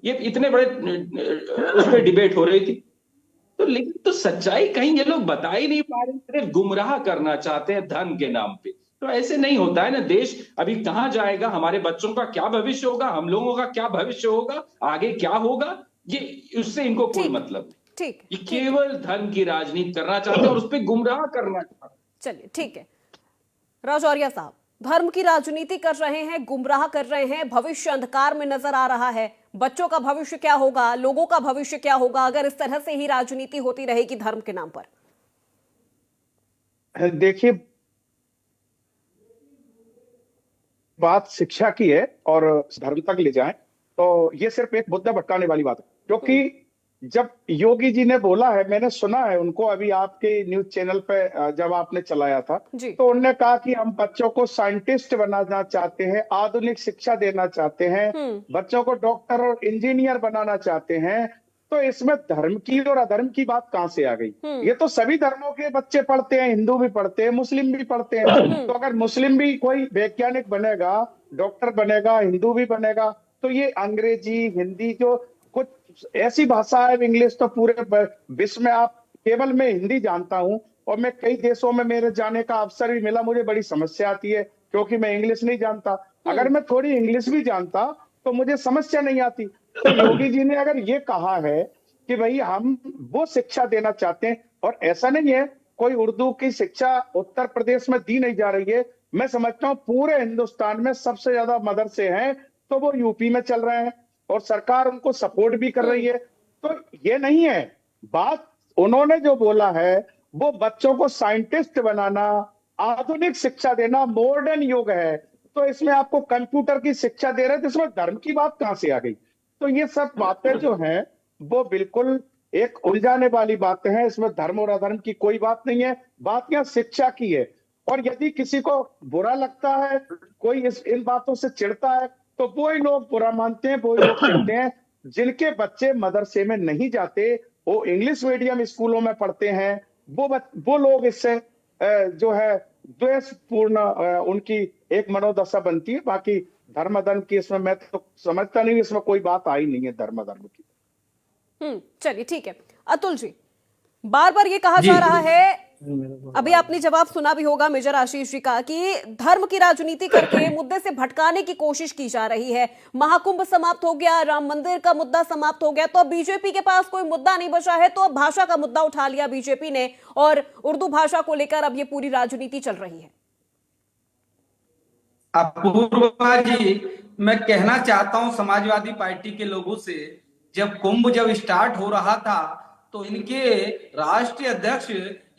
ये इतने बड़े उस पर डिबेट हो रही थी। तो लेकिन तो सच्चाई कहीं ये लोग बता ही नहीं पा रहे, सिर्फ गुमराह करना चाहते हैं धन के नाम पे। तो ऐसे नहीं होता है ना। देश अभी कहां जाएगा, हमारे बच्चों का क्या भविष्य होगा, हम लोगों का क्या भविष्य होगा, आगे क्या होगा, ये उससे इनको कोई मतलब नहीं। ये केवल धन की राजनीति करना चाहते हैं और उस पर गुमराह करना चाहते हैं। चलिए ठीक है राजौरिया साहब, धर्म की राजनीति कर रहे हैं, गुमराह कर रहे हैं, भविष्य अंधकार में नजर आ रहा है। बच्चों का भविष्य क्या होगा, लोगों का भविष्य क्या होगा अगर इस तरह से ही राजनीति होती रहेगी धर्म के नाम पर? देखिए बात शिक्षा की है और धर्म तक ले जाएं तो ये सिर्फ एक मुद्दा भटकाने वाली बात है, क्योंकि जब योगी जी ने बोला है, मैंने सुना है उनको अभी आपके न्यूज चैनल पे जब आपने चलाया था, तो उन्होंने कहा कि हम बच्चों को साइंटिस्ट बनाना चाहते हैं, आधुनिक शिक्षा देना चाहते हैं, बच्चों को डॉक्टर और इंजीनियर बनाना चाहते हैं। तो इसमें धर्म की और अधर्म की बात कहां से आ गई? ये तो सभी धर्मों के बच्चे पढ़ते हैं, हिंदू भी पढ़ते हैं, मुस्लिम भी पढ़ते हैं। तो अगर मुस्लिम भी कोई वैज्ञानिक बनेगा, डॉक्टर बनेगा, हिंदू भी बनेगा, तो ये अंग्रेजी, हिंदी जो कुछ ऐसी भाषा है, इंग्लिश तो पूरे विश्व में, आप केवल मैं हिंदी जानता हूं और मैं कई देशों में मेरे जाने का अवसर भी मिला, मुझे बड़ी समस्या आती है क्योंकि मैं इंग्लिश नहीं जानता। अगर मैं थोड़ी इंग्लिश भी जानता तो मुझे समस्या नहीं आती। तो योगी जी ने अगर ये कहा है कि भाई हम वो शिक्षा देना चाहते हैं, और ऐसा नहीं है कोई उर्दू की शिक्षा उत्तर प्रदेश में दी नहीं जा रही है, मैं समझता हूँ पूरे हिंदुस्तान में सबसे ज्यादा मदरसे हैं तो वो यूपी में चल रहे हैं और सरकार उनको सपोर्ट भी कर रही है। तो ये नहीं है बात, उन्होंने जो बोला है वो बच्चों को साइंटिस्ट बनाना, आधुनिक शिक्षा देना, मॉडर्न युग है, तो इसमें आपको कंप्यूटर की शिक्षा दे रहे हैं, तो इसमें धर्म की बात कहां से आ गई? तो ये सब बातें जो हैं वो बिल्कुल एक उलझाने वाली बातें हैं। इसमें धर्म और अधर्म की कोई बात नहीं है, बात यहाँ शिक्षा की है। और यदि किसी को बुरा लगता है, कोई इन बातों से चिढ़ता है, तो वो ही लोग बुरा मानते हैं, वो ही लोग चिढ़ते हैं जिनके बच्चे मदरसे में नहीं जाते, वो इंग्लिश मीडियम स्कूलों में पढ़ते हैं, वो लोग इससे जो है द्वेषपूर्ण उनकी एक मनोदशा बनती है। बाकी धर्म धर्म की इसमें मैं तो समझता नहीं, इसमें कोई बात आई नहीं है धर्म धर्म की। चलिए ठीक है। अतुल जी, बार बार ये कहा जा रहा है, अभी आपने जवाब सुना भी होगा मेजर आशीष जी का, कि धर्म की राजनीति करके मुद्दे से भटकाने की कोशिश की जा रही है। महाकुंभ समाप्त हो गया, राम मंदिर का मुद्दा समाप्त हो गया, तो अब बीजेपी के पास कोई मुद्दा नहीं बचा है, तो अब भाषा का मुद्दा उठा लिया बीजेपी ने और उर्दू भाषा को लेकर अब ये पूरी राजनीति चल रही है। अपूर्वा जी, मैं कहना चाहता हूं समाजवादी पार्टी के लोगों से, जब कुंभ स्टार्ट हो रहा था तो इनके राष्ट्रीय अध्यक्ष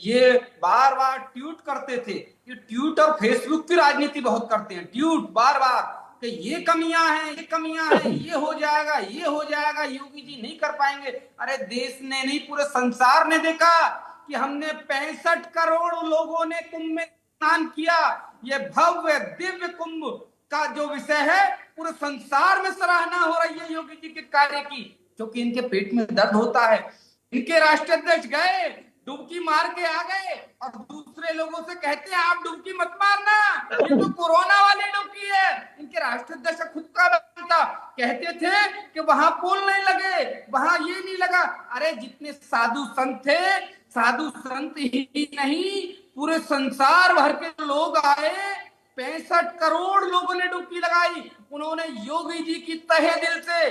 ये बार बार ट्वीट करते थे। ये ट्वीट और फेसबुक की राजनीति बहुत करते हैं, ट्वीट बार बार कि ये कमियां हैं, ये कमियां हैं, ये हो जाएगा, ये हो जाएगा, योगी जी नहीं कर पाएंगे। अरे देश ने नहीं, पूरे संसार ने देखा कि हमने 65 करोड़ लोगों ने कुंभ में स्नान किया। ये भव्य दिव्य कुंभ का जो विषय है, पूरे संसार में सराहना हो रही है योगी जी के कार्य की, क्योंकि इनके पेट में दर्द होता है। इनके राष्ट्रीय अध्यक्ष गए, डुबकी मार के आ गए और दूसरे लोगों से कहते हैं आप डुबकी मत मारना, ये तो कोरोना वाली डुबकी है। इनके राष्ट्रीय अध्यक्ष खुद का बनता, कहते थे कि वहां पुल नहीं लगे, वहां ये नहीं लगा। अरे जितने साधु संत थे, साधु संत ही नहीं पूरे संसार भर के लोग आए, 65 करोड़ लोगों ने डुबकी लगाई। उन्होंने योगी जी की तहे दिल से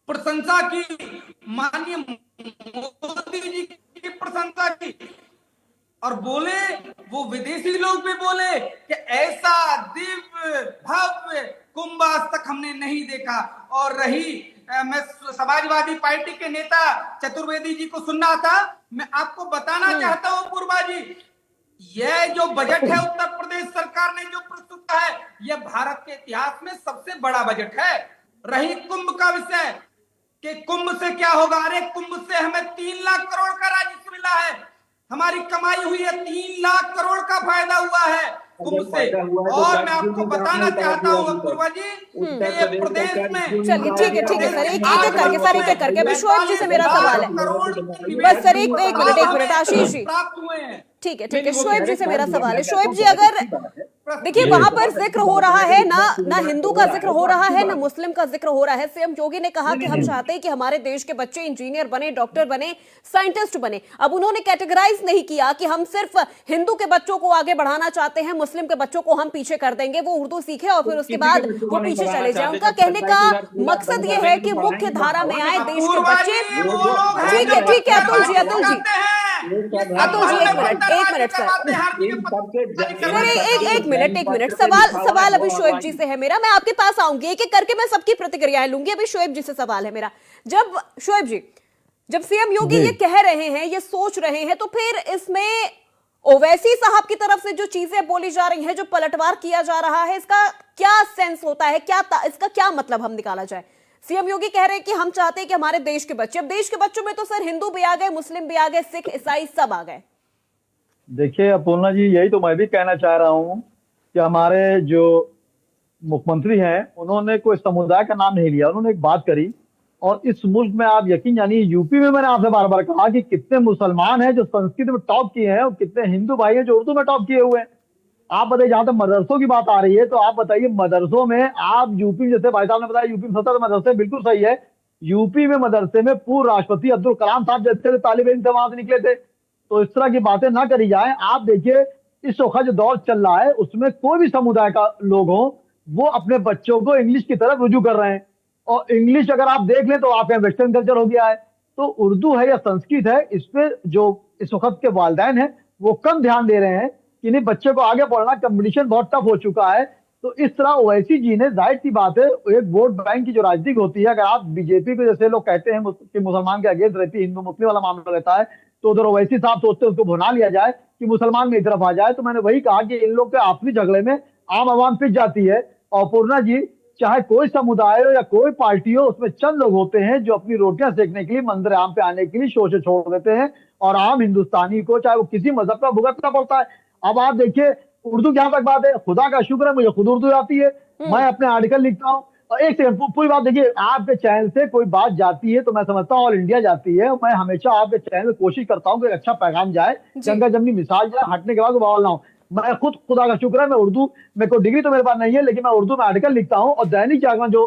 प्रशंसा की, माननीय मोदी जी की प्रशंसा की, और बोले, वो विदेशी लोग भी बोले कि ऐसा दिव्य भव्य कुंभ आज तक हमने नहीं देखा। और रही, मैं समाजवादी पार्टी के नेता चतुर्वेदी जी को सुनना था, मैं आपको बताना चाहता हूं पूर्वा जी, यह जो बजट है उत्तर प्रदेश सरकार ने जो प्रस्तुत किया है, यह भारत के इतिहास में सबसे बड़ा बजट है। रही कुंभ का विषय कि कुंभ से क्या होगा, अरे कुंभ से हमें 3 लाख करोड़ का राजस्व मिला है, हमारी कमाई हुई है, 3 लाख करोड़ का फायदा हुआ है कुंभ से। और मैं आपको बताना चाहता हूँ अपूर्वा जी, ये प्रदेश में, चलिए ठीक है सर, एक एक करके अभी शोएब जी से मेरा सवाल है, बस सर एक मिनट आशीष जी, प्राप्त हुए हैं। ठीक है शोएब जी से मेरा सवाल है। शोएब जी, अगर देखिए वहां पर जिक्र हो रहा है, ना हिंदू का जिक्र हो रहा है, ना मुस्लिम का जिक्र हो रहा है। सीएम योगी ने कहा कि हम चाहते हैं कि हमारे देश के बच्चे इंजीनियर बने, डॉक्टर बने, साइंटिस्ट बने। अब उन्होंने कैटेगराइज नहीं किया कि हम सिर्फ हिंदू के बच्चों को आगे बढ़ाना चाहते हैं, मुस्लिम के बच्चों को हम पीछे कर देंगे, वो उर्दू सीखे और फिर उसके बाद वो पीछे चले जाए। उनका कहने का मकसद ये है कि मुख्य धारा में आए देश के बच्चे। ठीक है अतुल जी एक मिनट सवाल अभी शोएब जी से है मेरा, मैं आपके पास आऊंगी, एक एक करके मैं सबकी प्रतिक्रियाएं लूंगी। अभी शोएब जी से सवाल है मेरा, शोएब जी, जब सीएम योगी ये कह रहे हैं, ये सोच रहे हैं, तो फिर इसमें ओवैसी साहब की तरफ से जो चीजें बोली जा रही हैं, जो पलटवार किया जा रहा है, इसका क्या सेंस होता है, इसका क्या मतलब हम निकाला जाए? सीएम योगी कह रहे हैं कि हम चाहते हैं कि हमारे देश के बच्चे, अब देश के बच्चों में तो सर हिंदू भी आ गए, मुस्लिम भी आ गए, सिख ईसाई सब आ गए। देखिए अपूर्णा जी, यही तो मैं भी कहना चाह रहा हूं कि हमारे जो मुख्यमंत्री हैं, उन्होंने कोई समुदाय का नाम नहीं लिया, उन्होंने एक बात करी, और इस मुल्क में आप यकीन जानिए, यूपी में मैंने आपसे बार बार कहा कि कितने मुसलमान हैं जो संस्कृत में टॉप किए हैं और कितने हिंदू भाई हैं जो उर्दू में टॉप किए हुए हैं। आप बताइए, जहां तक मदरसों की बात आ रही है तो आप बताइए, मदरसों में आप यूपी में, जैसे भाई साहब ने बताया यूपी में 70 मदरसे, बिल्कुल सही है। यूपी में मदरसे में पूर्व राष्ट्रपति अब्दुल कलाम साहब जैसे तालिब इल्म थे, वहां से निकले थे। तो इस तरह की बातें ना करी जाए। आप देखिए, इस वक्त जो दौर चल रहा है उसमें कोई भी समुदाय का लोग हो, वो अपने बच्चों को इंग्लिश की तरफ रुजू कर रहे हैं। और इंग्लिश अगर आप देख लें तो आपके यहाँ वेस्टर्न कल्चर हो गया है। तो उर्दू है या संस्कृत है, इस पे जो इस वक्त के वालिदैन हैं वो कम ध्यान दे रहे हैं कि नहीं, बच्चे को आगे पढ़ना, कंपटीशन बहुत टफ हो चुका है। तो इस तरह ओवैसी जी ने, जाहिर सी बात है, एक वोट बैंक की जो राजनीति होती है, अगर आप बीजेपी को जैसे लोग कहते हैं कि मुसलमान के अगेंस्ट रहती है, हिंदू मुस्लिम वाला मामला रहता है, तो उधर ओवैसी साहब सोचते हैं उसको भुना लिया जाए कि मुसलमान में तरफ आ जाए। तो मैंने वही कहा कि इन लोग के आपसी झगड़े में आम आवाम पिस जाती है। और पूर्णा जी, चाहे कोई समुदाय हो या कोई पार्टी हो, उसमें चंद लोग होते हैं जो अपनी रोटियां सेकने के लिए मंदिर आम पे आने के लिए शोर छोड़ देते हैं, और आम हिंदुस्तानी को, चाहे वो किसी मजहब का, भुगतना पड़ता है। अब आप देखिए, उर्दू जहां तक बात है, खुदा का शुक्र है मुझे खुद उर्दू आती है, मैं अपने आर्टिकल लिखता हूँ। और एक सेकंड, पूरी बात देखिए, आपके चैनल से कोई बात जाती है तो मैं समझता हूँ ऑल इंडिया जाती है। मैं हमेशा आपके चैनल में कोशिश करता हूँ कि एक अच्छा पैगाम जाए, गंगा जमनी मिसाल जाए, हटने के बाद बवाल ना हो। मैं खुद, खुदा का शुक्र है, मैं उर्दू, मेरे को डिग्री तो मेरे पास नहीं है, लेकिन मैं उर्दू में आर्टिकल लिखता हूँ। और दैनिक जागरण जो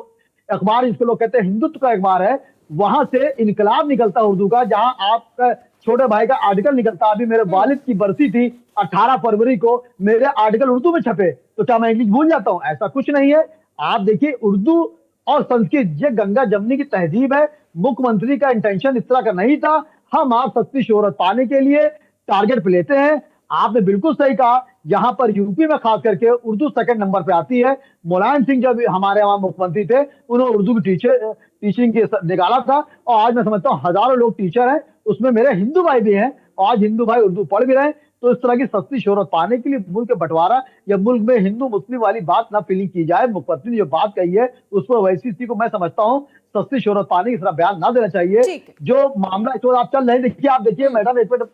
अखबार जिसको लोग कहते हैं हिंदुत्व का अखबार है, वहां से इनकलाब निकलता है उर्दू का, जहां आपका छोटे भाई का आर्टिकल निकलता। अभी मेरे वालिद की बरसी थी 18 फरवरी को, मेरे आर्टिकल उर्दू में छपे, तो क्या मैं इंग्लिश भूल जाता हूं? ऐसा कुछ नहीं है। आप देखिए, उर्दू और संस्कृत ये गंगा जमनी की तहजीब है। मुख्यमंत्री का इंटेंशन इस तरह का नहीं था। हम आप सस्ती शोहरत पाने के लिए टारगेट पे लेते हैं। आपने बिल्कुल सही कहा, यहाँ पर यूपी में खास करके उर्दू सेकंड नंबर पे आती है। मुलायम सिंह जब हमारे वहां मुख्यमंत्री थे, उन्होंने उर्दू की टीचिंग की निकाला था, और आज मैं समझता हूँ हजारों लोग टीचर हैं, उसमें मेरे हिंदू भाई भी हैं, और आज हिंदू भाई उर्दू पढ़ भी रहे हैं। तो इस तरह की सस्ती शोहरत पाने के लिए मुल्क के बंटवारा या मुल्क में हिंदू मुस्लिम वाली बात ना फीलिंग की जाए। मुख्यमंत्री ने जो बात कही है उस पर वैसी को मैं समझता हूँ सस्ती शोहरत पाने की तरह बयान ना देना चाहिए। जो मामला इस वक्त आप चल रहे, देखिए, आप देखिए मैडम, एक मिनट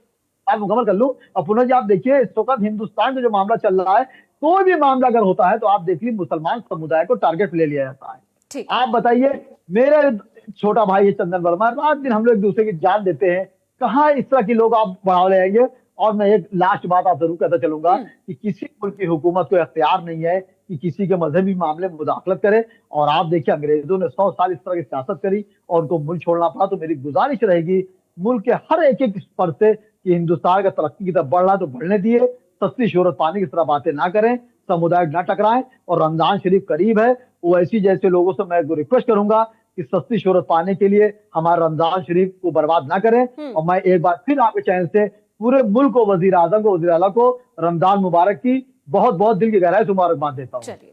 आप मुकम्मल कर लूं। और पुनः जी, आप देखिए, इस वक्त हिंदुस्तान में जो मामला चल रहा है, कोई भी मामला अगर होता है तो आप देखिए मुसलमान समुदाय को टारगेट ले लिया जाता है। आप बताइए, मेरे छोटा भाई है चंदन वर्मा, रात दिन हम लोग एक दूसरे की जान देते हैं, कहाँ इस तरह के लोग आप बढ़ावा ले आएंगे? और मैं एक लास्ट बात आप जरूर कहता चलूंगा कि किसी मुल्क की हुकूमत को अख्तियार नहीं है कि किसी के मजहबी मामले में मुदाखलत करे। और आप देखिए, अंग्रेजों ने 100 साल इस तरह की सियासत करी और उनको मुल्क छोड़ना पड़ा। तो मेरी गुजारिश रहेगी मुल्क के हर एक स्तर से कि हिंदुस्तान का तरक्की की तरफ बढ़ रहा है तो बढ़ने दिए, सस्ती शोहरत पाने की तरह बातें ना करें, समुदाय ना टकराएं। और रमजान शरीफ करीब है, ओवैसी जैसे लोगों से मैं रिक्वेस्ट करूंगा कि सस्ती शोहरत पाने के लिए हमारे रमजान शरीफ को बर्बाद ना करें। और मैं एक बार फिर आपके चैनल से पूरे मुल्क को, वजीर आजम को, वजीर आला को रमजान मुबारक की बहुत बहुत दिल की गहराई से मुबारकबाद देता हूँ। चलिए,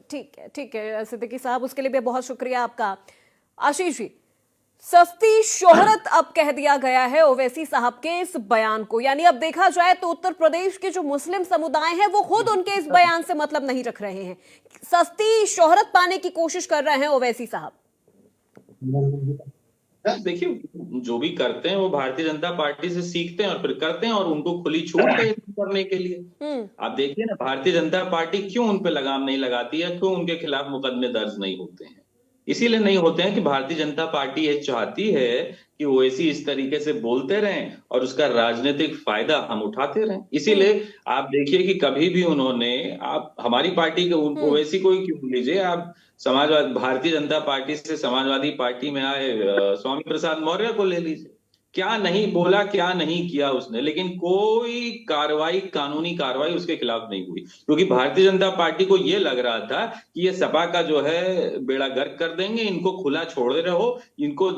ठीक है सिद्दीकी साहब, उसके लिए भी बहुत शुक्रिया आपका। आशीष जी, सस्ती शोहरत अब कह दिया गया है ओवैसी साहब के इस बयान को, यानी अब देखा जाए तो उत्तर प्रदेश के जो मुस्लिम समुदाय हैं वो खुद उनके इस बयान से मतलब नहीं रख रहे हैं, सस्ती शोहरत पाने की कोशिश कर रहे हैं ओवैसी साहब। देखिए, जो भी करते हैं वो भारतीय जनता पार्टी से सीखते हैं और फिर करते हैं, और उनको खुली छूट है करने के लिए। आप देखिए ना, भारतीय जनता पार्टी क्यों उन पे लगाम नहीं लगाती है, क्यों उनके खिलाफ मुकदमे दर्ज नहीं होते हैं? इसीलिए नहीं होते हैं कि भारतीय जनता पार्टी ये चाहती है कि ओवैसी इस तरीके से बोलते रहें और उसका राजनीतिक फायदा हम उठाते रहें। इसीलिए आप देखिए कि कभी भी उन्होंने, आप हमारी पार्टी के ओवैसी को ही क्यों लीजिए, आप समाजवादी, भारतीय जनता पार्टी से समाजवादी पार्टी में आए स्वामी प्रसाद मौर्य को ले लीजिए, क्या नहीं बोला, क्या नहीं किया उसने, लेकिन कोई कार्रवाई, कानूनी कार्रवाई उसके खिलाफ नहीं हुई, क्योंकि भारतीय जनता पार्टी को यह लग रहा था कि ये सपा का जो है बेड़ा गर्क कर देंगे, इनको खुला छोड़े रहो, इनको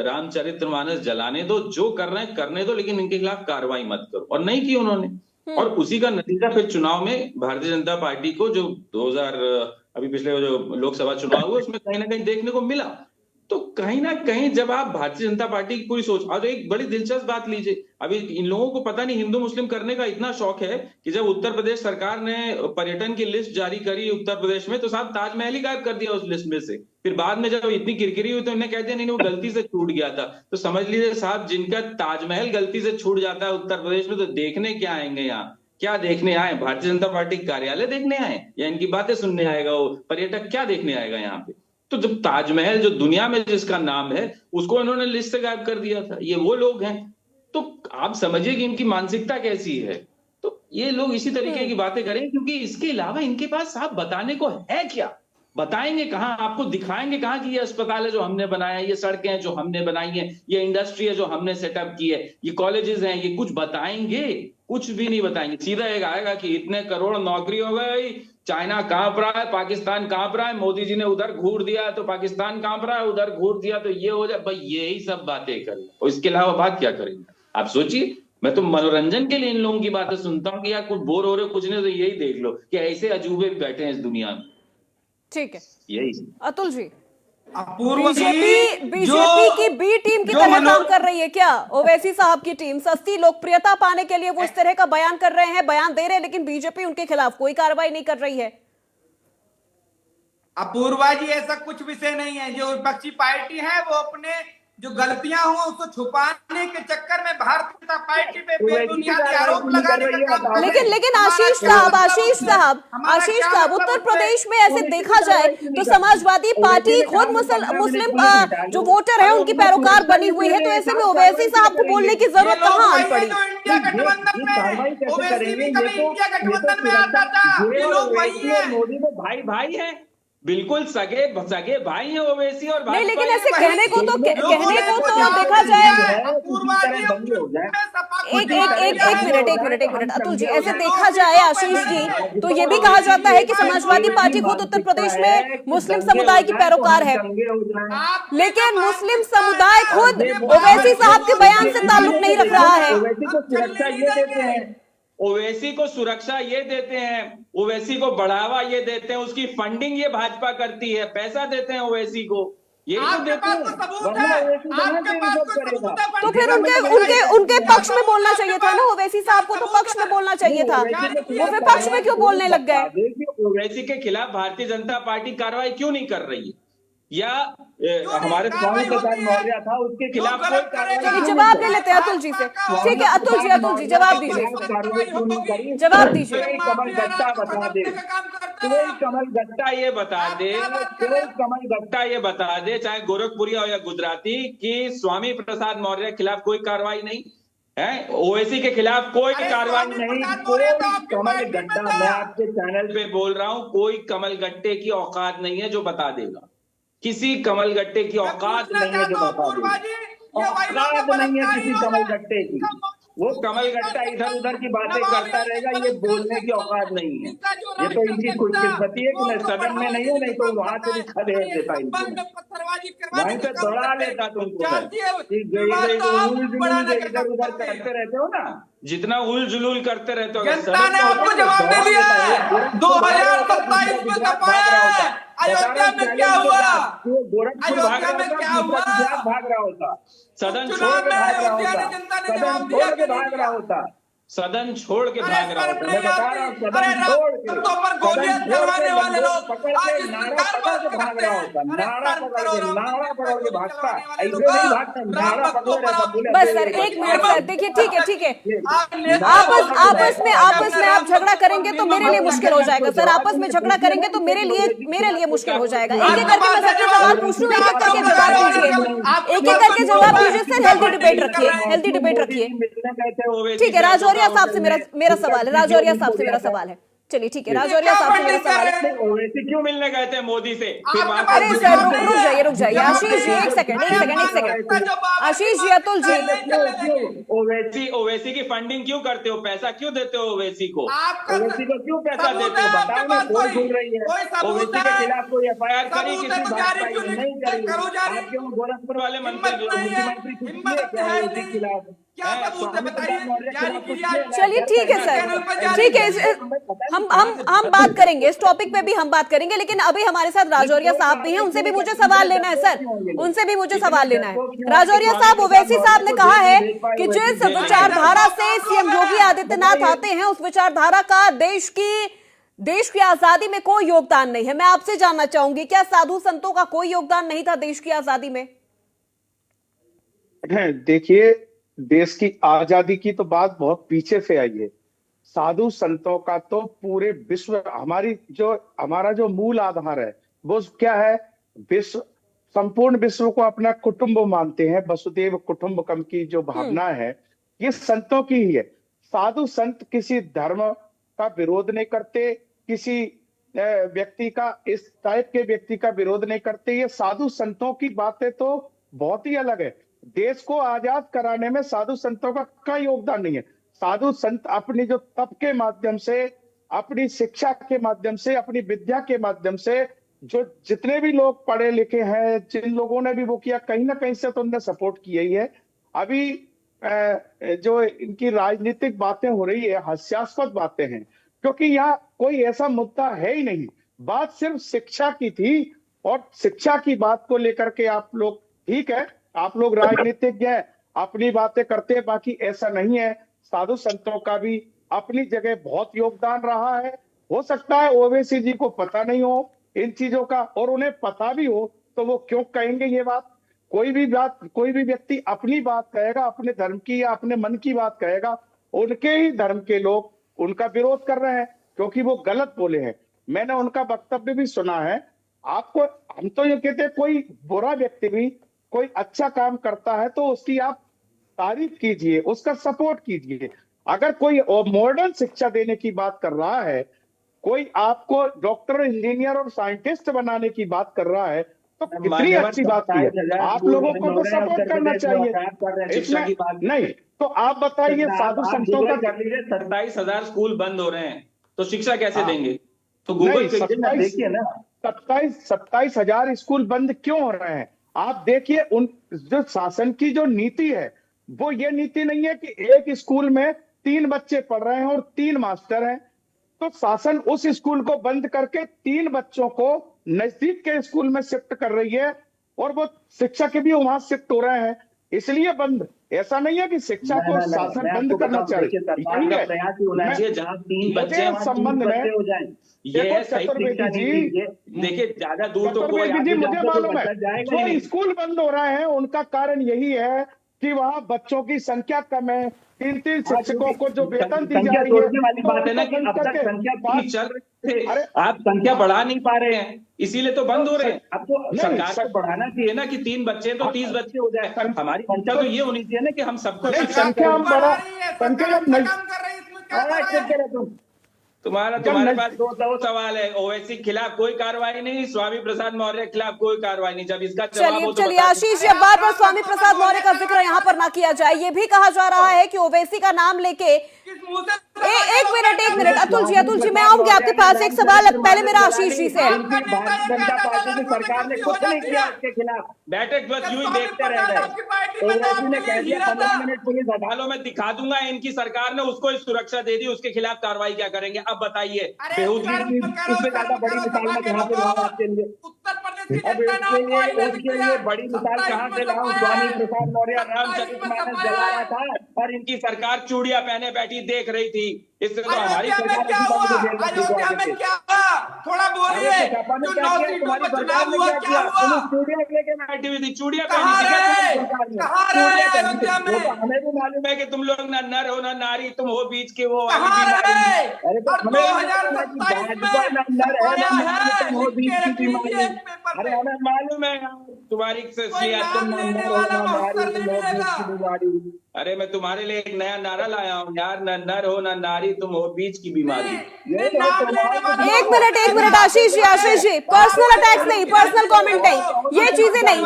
रामचरितमानस जलाने दो, जो कर रहे हैं करने दो, लेकिन इनके खिलाफ कार्रवाई मत करो। और नहीं की उन्होंने, और उसी का नतीजा फिर चुनाव में भारतीय जनता पार्टी को जो 2000 अभी पिछले जो लोकसभा चुनाव हुए उसमें कहीं ना कहीं देखने को मिला। तो कहीं ना कहीं जब आप भारतीय जनता पार्टी की पूरी सोच, और एक बड़ी दिलचस्प बात लीजिए, अभी इन लोगों को पता नहीं हिंदू मुस्लिम करने का इतना शौक है कि जब उत्तर प्रदेश सरकार ने पर्यटन की लिस्ट जारी करी उत्तर प्रदेश में, तो साहब ताजमहल ही गायब कर दिया उस लिस्ट में से। फिर बाद में जब इतनी किरकिरी हुई तो इन्हें कह दिया नहीं, वो गलती से छूट गया था। तो समझ लीजिए साहब, जिनका ताजमहल गलती से छूट जाता है उत्तर प्रदेश में, तो देखने क्या आएंगे यहाँ? क्या देखने आए? भारतीय जनता पार्टी कार्यालय देखने आए या इनकी बातें सुनने आएगा वो पर्यटक? क्या देखने आएगा यहाँ पे? तो जब ताजमहल जो दुनिया में जिसका नाम है उसको इन्होंने लिस्ट से गायब कर दिया था, ये वो लोग हैं। तो आप समझिए कि इनकी मानसिकता कैसी है। तो ये लोग इसी तरीके की बातें करेंगे, क्योंकि इसके अलावा इनके पास साफ बताने को है क्या? बताएंगे कहाँ? आपको दिखाएंगे कहाँ कि ये अस्पताल है जो हमने बनाया, ये सड़कें हैं जो हमने बनाई है, ये इंडस्ट्री है जो हमने सेटअप की है, ये कॉलेजेस हैं, ये कुछ बताएंगे? कुछ भी नहीं बताएंगे। सीधा एक आएगा कि इतने करोड़ नौकरी हो गई, चाइना कांप रहा है, पाकिस्तान कांप रहा है, मोदी जी ने उधर घूर दिया तो पाकिस्तान कांप रहा है, उधर घूर दिया तो ये हो जाए। भाई यही सब बातें करें और इसके अलावा बात क्या करेंगे? आप सोचिए। मैं तो मनोरंजन के लिए इन लोगों की बातें सुनता हूँ कि यार कुछ बोर हो रहे हो, कुछ नहीं तो यही देख लो कि ऐसे अजूबे भी बैठे हैं इस दुनिया में। ठीक है यही अतुल जी, अपूर्व जी, बीजेपी की बी टीम की तरह काम कर रही है क्या ओवैसी साहब की टीम? सस्ती लोकप्रियता पाने के लिए वो इस तरह का बयान कर रहे हैं, बयान दे रहे हैं, लेकिन बीजेपी उनके खिलाफ कोई कार्रवाई नहीं कर रही है। अपूर्वा जी, ऐसा कुछ विषय नहीं है। जो विपक्षी पार्टी है वो अपने जो गलतियां हुआ उसको छुपाने के चक्कर में भारतीय जनता पार्टी पे बेबुनियाद आरोप लगाने का काम। लेकिन आशीष साहब उत्तर प्रदेश में ऐसे देखा जाए तो समाजवादी पार्टी खुद मुस्लिम जो वोटर है उनकी पैरोकार बनी हुई है, तो ऐसे में ओवैसी साहब को बोलने की जरूरत कहाँ आ पड़ी? इंडिया गठबंधन में ओवैसी भी कभी इंडिया गठबंधन में आता था। ये लोग वही है, मोदी में भाई है, बिल्कुल सगे भाई हैं ओवैसी और नहीं, लेकिन ऐसे कहने को तो देखा जाए। एक मिनट अतुल जी, ऐसे देखा जाए आशीष जी तो ये भी कहा जाता है कि समाजवादी पार्टी खुद उत्तर प्रदेश में मुस्लिम समुदाय की पैरोकार है, लेकिन मुस्लिम समुदाय खुद ओवैसी साहब के बयान से ताल्लुक नहीं रख रहा है। ओवैसी को सुरक्षा ये देते हैं, ओवैसी को बढ़ावा ये देते हैं, उसकी फंडिंग ये भाजपा करती है, पैसा देते हैं ओवैसी को, यही तो देते हैं। तो फिर उनके पक्ष में बोलना चाहिए था ना, ओवैसी साहब को तो पक्ष में बोलना चाहिए था, वो फिर पक्ष में क्यों बोलने लग गए? ओवैसी के खिलाफ भारतीय जनता पार्टी कार्रवाई क्यों नहीं कर रही है? या हमारे स्वामी प्रसाद मौर्य था उसके खिलाफ कोई कार्रवाई? जवाब ले लेते हैं अतुल जी से। ठीक है अतुल जी जवाब दीजिए। कमल गट्टा बता दे, कोई कमल गट्टा ये बता दे, चाहे गोरखपुरिया हो या गुजराती, कि स्वामी प्रसाद मौर्य के खिलाफ कोई कार्रवाई नहीं है, ओवैसी के खिलाफ कोई कार्रवाई नहीं। कोई कमल गट्टा, मैं आपके चैनल पे बोल रहा हूं, कोई कमल गट्टे की औकात नहीं है जो बता देगा। किसी कमल गट्टे की औकात नहीं है जो बता देगा। औकात नहीं है किसी कमल गट्टे की। वो कमल गट्टा इधर उधर की बातें करता रहेगा, ये बोलने की औकात नहीं है। ये तो इनकी खुशकिस्मती है कि मैं सदन में नहीं हूँ, नहीं तो वहां से भी खदेड़ देता इनको, वहीं से दौड़ा लेता तुमको। इधर उधर करते रहते हो ना, जितना उल जुलूल करते रहते हो। जनता ने आपको जवाब दे दिया है। 2027 में दबाया है। अयोध्या में क्या हुआ? अयोध्या में क्या हुआ? भाग रहा होता, सदन छोड़ के भाग रहा होता, सदन छोड़ के भाग रहा होता। मैं बता रहा हूँ, सदन छोड़ के गोलियां चलवाने वाले लोग आज नारा पकड़ के भाग रहा होता, नारा पकड़ के भागता, ऐसे नहीं भागता, नारा पकड़ रहता। बस सर एक मिनट सर, देखिए ठीक है आपस में आप झगड़ा करेंगे तो मेरे लिए मुश्किल हो जाएगा सर, आपस में झगड़ा करेंगे तो मेरे लिए मुश्किल हो जाएगा। एक एक करके मैं सबसे सवाल पूछ रही हूँ, एक एक करके जवाब दीजिए सर, हेल्दी डिबेट रखिए। ठीक है, राजौरिया साहब से मेरा सवाल है, चलिए ठीक है, राजौरिया साहब से मेरा सवाल है। ओवैसी क्यों मिलने गए थे मोदी से? अरे सर रुक जाइए आशीष जी, एक सेकंड आशीष जी, अतुल जी, ओवैसी की फंडिंग क्यों करते हो? पैसा क्यों देते हो ओवैसी को? ओवैसी को क्यों पैसा देते हो? बताओ ना, कौन ढूंढ रही है? ओवैसी के खिलाफ कोई FIR करी? किसी नहीं करी। आप क्यों गोरखपुर वाले मुख्यमंत्री के खिलाफ? चलिए ठीक है सर, ठीक है, हम बात करेंगे इस टॉपिक पे भी, हम बात करेंगे, लेकिन अभी हमारे साथ राजौरिया साहब भी हैं, उनसे भी मुझे सवाल लेना है सर, उनसे भी मुझे सवाल लेना है। राजौरिया साहब, ओवैसी साहब ने कहा है कि जिस विचारधारा से सीएम योगी आदित्यनाथ आते हैं उस विचारधारा का देश की आजादी में कोई योगदान नहीं है। मैं आपसे जानना चाहूंगी, क्या साधु संतों का कोई योगदान नहीं था देश की आजादी में? देखिए, देश की आजादी की तो बात बहुत पीछे से आई है। साधु संतों का तो पूरे विश्व, हमारा जो मूल आधार है वो क्या है? विश्व संपूर्ण विश्व को अपना कुटुंब मानते हैं, वसुदेव कुटुंबकम की जो भावना है ये संतों की ही है। साधु संत किसी धर्म का विरोध नहीं करते, किसी व्यक्ति का, इस टाइप के व्यक्ति का विरोध नहीं करते। ये साधु संतों की बातें तो बहुत ही अलग है। देश को आजाद कराने में साधु संतों का योगदान नहीं है। साधु संत अपनी जो तप के माध्यम से, अपनी शिक्षा के माध्यम से, अपनी विद्या के माध्यम से, जो जितने भी लोग पढ़े लिखे हैं, जिन लोगों ने भी वो किया, कहीं ना कहीं से तो उन्होंने सपोर्ट किया ही है। अभी जो इनकी राजनीतिक बातें हो रही है, हास्यास्पद बातें हैं, क्योंकि यहाँ कोई ऐसा मुद्दा है ही नहीं। बात सिर्फ शिक्षा की थी और शिक्षा की बात को लेकर के आप लोग, ठीक है, आप लोग राजनीतिज्ञ हैं, अपनी बातें करते हैं, बाकी ऐसा नहीं है। साधु संतों का भी अपनी जगह बहुत योगदान रहा है। हो सकता है ओवैसी जी को पता नहीं हो इन चीजों का, और उन्हें पता भी हो तो वो क्यों कहेंगे ये बात। कोई भी व्यक्ति अपनी बात कहेगा, अपने धर्म की या अपने मन की बात कहेगा, उनके ही धर्म के लोग उनका विरोध कर रहे हैं क्योंकि वो गलत बोले हैं। मैंने उनका वक्तव्य भी सुना है। आपको, हम तो ये कहते हैं कोई बुरा व्यक्ति भी कोई अच्छा काम करता है तो उसकी आप तारीफ कीजिए, उसका सपोर्ट कीजिए। अगर कोई मॉडर्न शिक्षा देने की बात कर रहा है, कोई आपको डॉक्टर, इंजीनियर और साइंटिस्ट बनाने की बात कर रहा है, तो कितनी अच्छी बात है। आप लोगों को तो सपोर्ट करना चाहिए इसमें। नहीं तो आप बताइए, साधु संतों का 27,000 स्कूल बंद हो रहे हैं तो शिक्षा कैसे देंगे? तो गूगल देखिए ना, 27,000 स्कूल बंद क्यों हो रहे हैं? आप देखिए, उन जो शासन की जो नीति है वो ये नीति नहीं है कि एक स्कूल में 3 बच्चे पढ़ रहे हैं और 3 मास्टर हैं, तो शासन उस स्कूल को बंद करके 3 बच्चों को नजदीक के स्कूल में शिफ्ट कर रही है और वो शिक्षक भी वहां शिफ्ट हो रहे हैं, इसलिए बंद। ऐसा नहीं है कि शिक्षा को शासन बंद करना चाहिए। जहाँ 3 बच्चे संबंध में ये चतुर्वेदी जी, देखिए ज्यादा दूर तो कोई मुझे मालूम है जो स्कूल बंद हो रहे हैं उनका कारण यही है कि वहाँ बच्चों की संख्या कम है। 3 शिक्षकों को जो वेतन दी जा रही है वाली बात है ना कि अब तक संख्या चल रही है, आप संख्या बढ़ा नहीं पा रहे हैं, इसीलिए तो बंद हो रहे हैं। अब तो सरकार को बढ़ाना चाहिए ना कि 3 बच्चे तो 30 बच्चे हो जाए। हमारी संख्या तो ये होनी चाहिए ना कि हम सबको संख्या हम बढ़ा, संख्या तुम्हारे पास दो सवाल है। ओवैसी खिलाफ कोई कार्रवाई नहीं, स्वामी प्रसाद मौर्य के खिलाफ कोई कार्रवाई नहीं। जब इसका चलिए आशीष, जब बार बार स्वामी प्रसाद मौर्य का जिक्र यहाँ पर ना किया जाए। ये भी कहा जा रहा है कि ओवैसी का नाम लेके एक मिनट अतुल जी मैं आऊंगी आपके पास। एक सवाल पहले मेरा आशीष जी से है। भारतीय जनता पार्टी की सरकार ने कुछ नहीं किया इसके खिलाफ, बैठक बस यूं ही देखते रह गए। ओवैसी ने कह दिया 15 मिनट पुलिस अदालतों में दिखा दूंगा, इनकी सरकार ने उसको सुरक्षा दे दी, उसके खिलाफ कार्रवाई क्या करेंगे? अब बताइए, बेहूदगी इससे ज्यादा बड़ी मिसाल मैं कहां से लाऊं आपके लिए? अब उसके लिए बड़ी मिसाल कहां से लाऊं? स्वामी प्रसाद मौर्य रामचरितमानस जला रहा था और इनकी सरकार चूड़ियां पहने बैठी देख रही थी। इससे तो हमारी सरकार क्या थोड़ा बोलिए, तुम्हारी सरकार ने क्या किया? चूड़ियां लेके बैठी हुई थी, चूड़ियां पहनी थी। हमें भी मालूम है कि तुम लोग ना नर हो ना नारी, तुम हो बीच के वो वाली बीमारी। अरे तो हमें अरे हमें मालूम है तुम्हारी बीमारी। अरे मैं तुम्हारे लिए एक नया नारा लाया हूँ यार, न नर हो ना नारी, तुम हो बीच की बीमारी। एक minute Ashish ji, personal attacks नहीं, पर्सनल कमेंट नहीं, ये चीजें नहीं।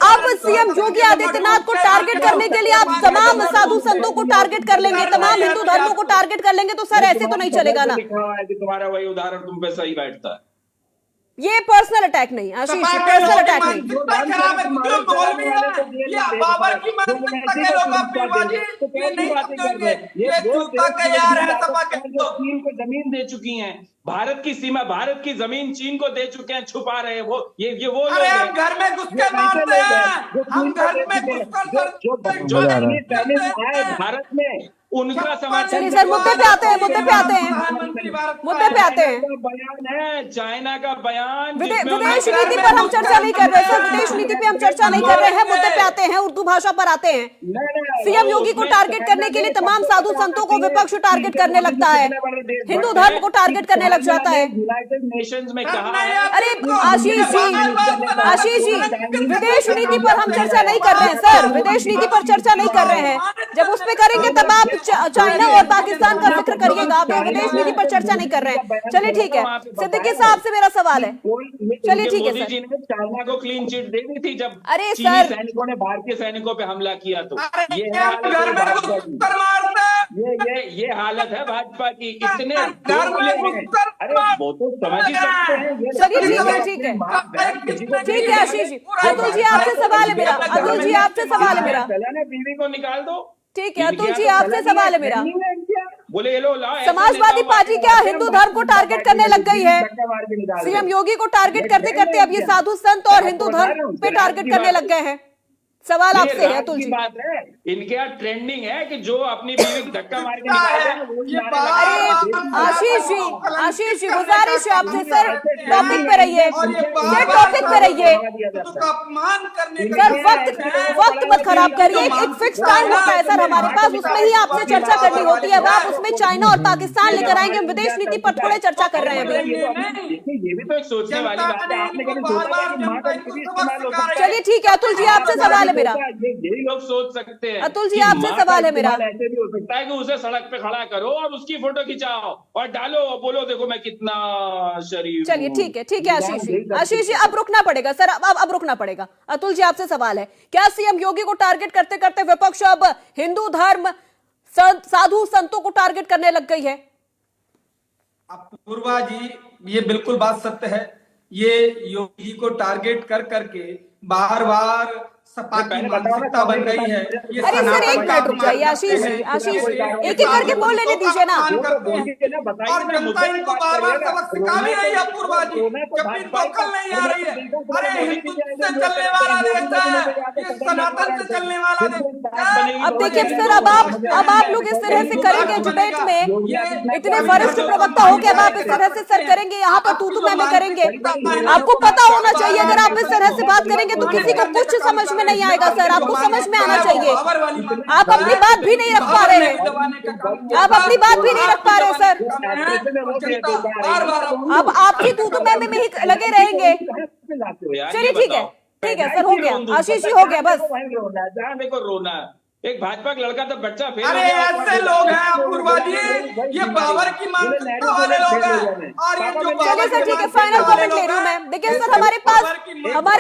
अब सीएम योगी आदित्यनाथ को टारगेट करने के लिए आप तमाम साधु संतों को टारगेट कर लेंगे, तमाम हिंदू धर्मों को टारगेट कर लेंगे, तो सर ऐसे तो नहीं चलेगा ना। तुम्हारा वही उदाहरण तुम पे सही बैठता है। ये पर्सनल अटैक नहीं आशीष, पर्सनल अटैक नहीं। चीन को जमीन दे चुकी हैं, भारत की सीमा, भारत की जमीन चीन को दे चुके हैं, छुपा रहे हैं वो। ये वो लोग हैं घर में घुस के मारते हैं, हम घर में जो पहले आए भारत में, उनका समाचार। सर मुद्दे पे आते हैं। मुद्दे पे आते हैं। बयान है चाइना का बयान, विदेश नीति पर हम चर्चा नहीं कर रहे सर, विदेश नीति पे हम चर्चा नहीं कर रहे हैं, मुद्दे पे आते हैं, उर्दू भाषा पर आते हैं। सीएम योगी को टारगेट करने के लिए तमाम साधु संतों को विपक्ष टारगेट करने लगता है, हिंदू धर्म को टारगेट करने लग जाता है। यूनाइटेड नेशंस में कहा है। अरे आशीष जी विदेश नीति पर हम चर्चा नहीं कर रहे हैं सर, विदेश नीति पर चर्चा नहीं कर रहे हैं। जब उस पे करेंगे तब आप चाइना और पाकिस्तान का जिक्र करिएगा, आप विदेश नीति पर चर्चा नहीं कर रहे हैं। चलिए ठीक है, सिद्दीकी साहब से मेरा सवाल है। चलिए ठीक है सर। मोदी जी ने चाइना को क्लीन चिट दे दी थी जब अरे चीनी सर सैनिकों ने भारतीय सैनिकों पे हमला किया, तो ये हालत है भाजपा की। इतने अरे वो तो समझ ही सकते हैं। चलिए ठीक है आशीष जी। अतुल जी आपसे सवाल है मेरा, अतुल जी आपसे सवाल है मेरा। बीवी को निकाल दो। ठीक है अतुल जी आपसे सवाल है मेरा। बोले ये लो ला। समाजवादी पार्टी क्या हिंदू धर्म को टारगेट करने लग गई है? सीएम योगी को टारगेट करते करते अब ये साधु संत और हिंदू धर्म पे टारगेट करने लग गए हैं। सवाल आपसे है अतुल जी। बात है इनके यहाँ ट्रेंडिंग है कि जो अपनी बीवी को धक्का मार के आशीष जी गुजारिश है आपसे सर, टॉपिक पे रहिए सर, टॉपिक पे रहिए सर, वक्त मत खराब करिए। एक फिक्स टाइम होता है सर हमारे पास, उसमें ही आपसे चर्चा करनी होती है। अब आप उसमें चाइना और पाकिस्तान लेकर आएंगे, हम विदेश नीति पर थोड़े चर्चा कर रहे हैं अभी। ये भी तो एक सोचने वाली बात है। आपने कभी सोचा है? चलिए ठीक है अतुल जी आपसे सवाल है मेरा। यही लोग सोच सकते हैं। अतुल जी आपसे सवाल है मेरा। ऐसे भी हो सकता है कि उसे सड़क पे खड़ा करो और उसकी फोटो खिंचाओ और डालो और बोलो देखो मैं कितना शरीफ। चलिए ठीक है आशीष जी अब रुकना पड़ेगा सर, अब रुकना पड़ेगा। अतुल जी आपसे सवाल है, क्या सीएम योगी को टारगेट करते करते विपक्ष अब हिंदू धर्म साधु संतों को टारगेट करने लग गई है? अपूर्वा जी ये बिल्कुल बात सत्य है। ये योगी को टारगेट कर करके बार बार सपा की मानसिकता बन रही है। अरे सर एक मिनट रुक जाइए आशीष एक एक करके बोल लेने दीजिए ना। और जनता इनको बार बार सबक सिखा भी रही है अपूर्वा जी, जब इनको अक्ल नहीं आ रही है। अरे हिंदू से चलने वाला देश है, ये सनातन से चलने वाला देश है। अब देखिए सर, अब आप लोग इस तरह से करेंगे डिबेट में, इतने वरिष्ठ प्रवक्ता हो के अब आप इस तरह से सर करेंगे, यहाँ पर तू मैं करेंगे। आपको पता होना चाहिए अगर आप इस तरह से बात करेंगे तो किसी को कुछ समझ में नहीं आएगा सर, आपको समझ में आना चाहिए। आप अपनी बात भी नहीं रख पा रहे हैं, आप अपनी बात भी नहीं रख पा रहे सर। अब आपकी तू मैं में ही लगे रहेंगे। चलिए ठीक है सर, हो गया आशीष जी, हो गया बस। देखो रोना एक भाजपा का लड़का तो बच्चा फेल। अरे ऐसे लोग हैं अपूर्वा जी, ये बाबर की मानसिकता वाले लोग हैं। और ये जो चलिए सर ठीक है, फाइनल कमेंट ले रही हूँ मैं। देखिए सर हमारे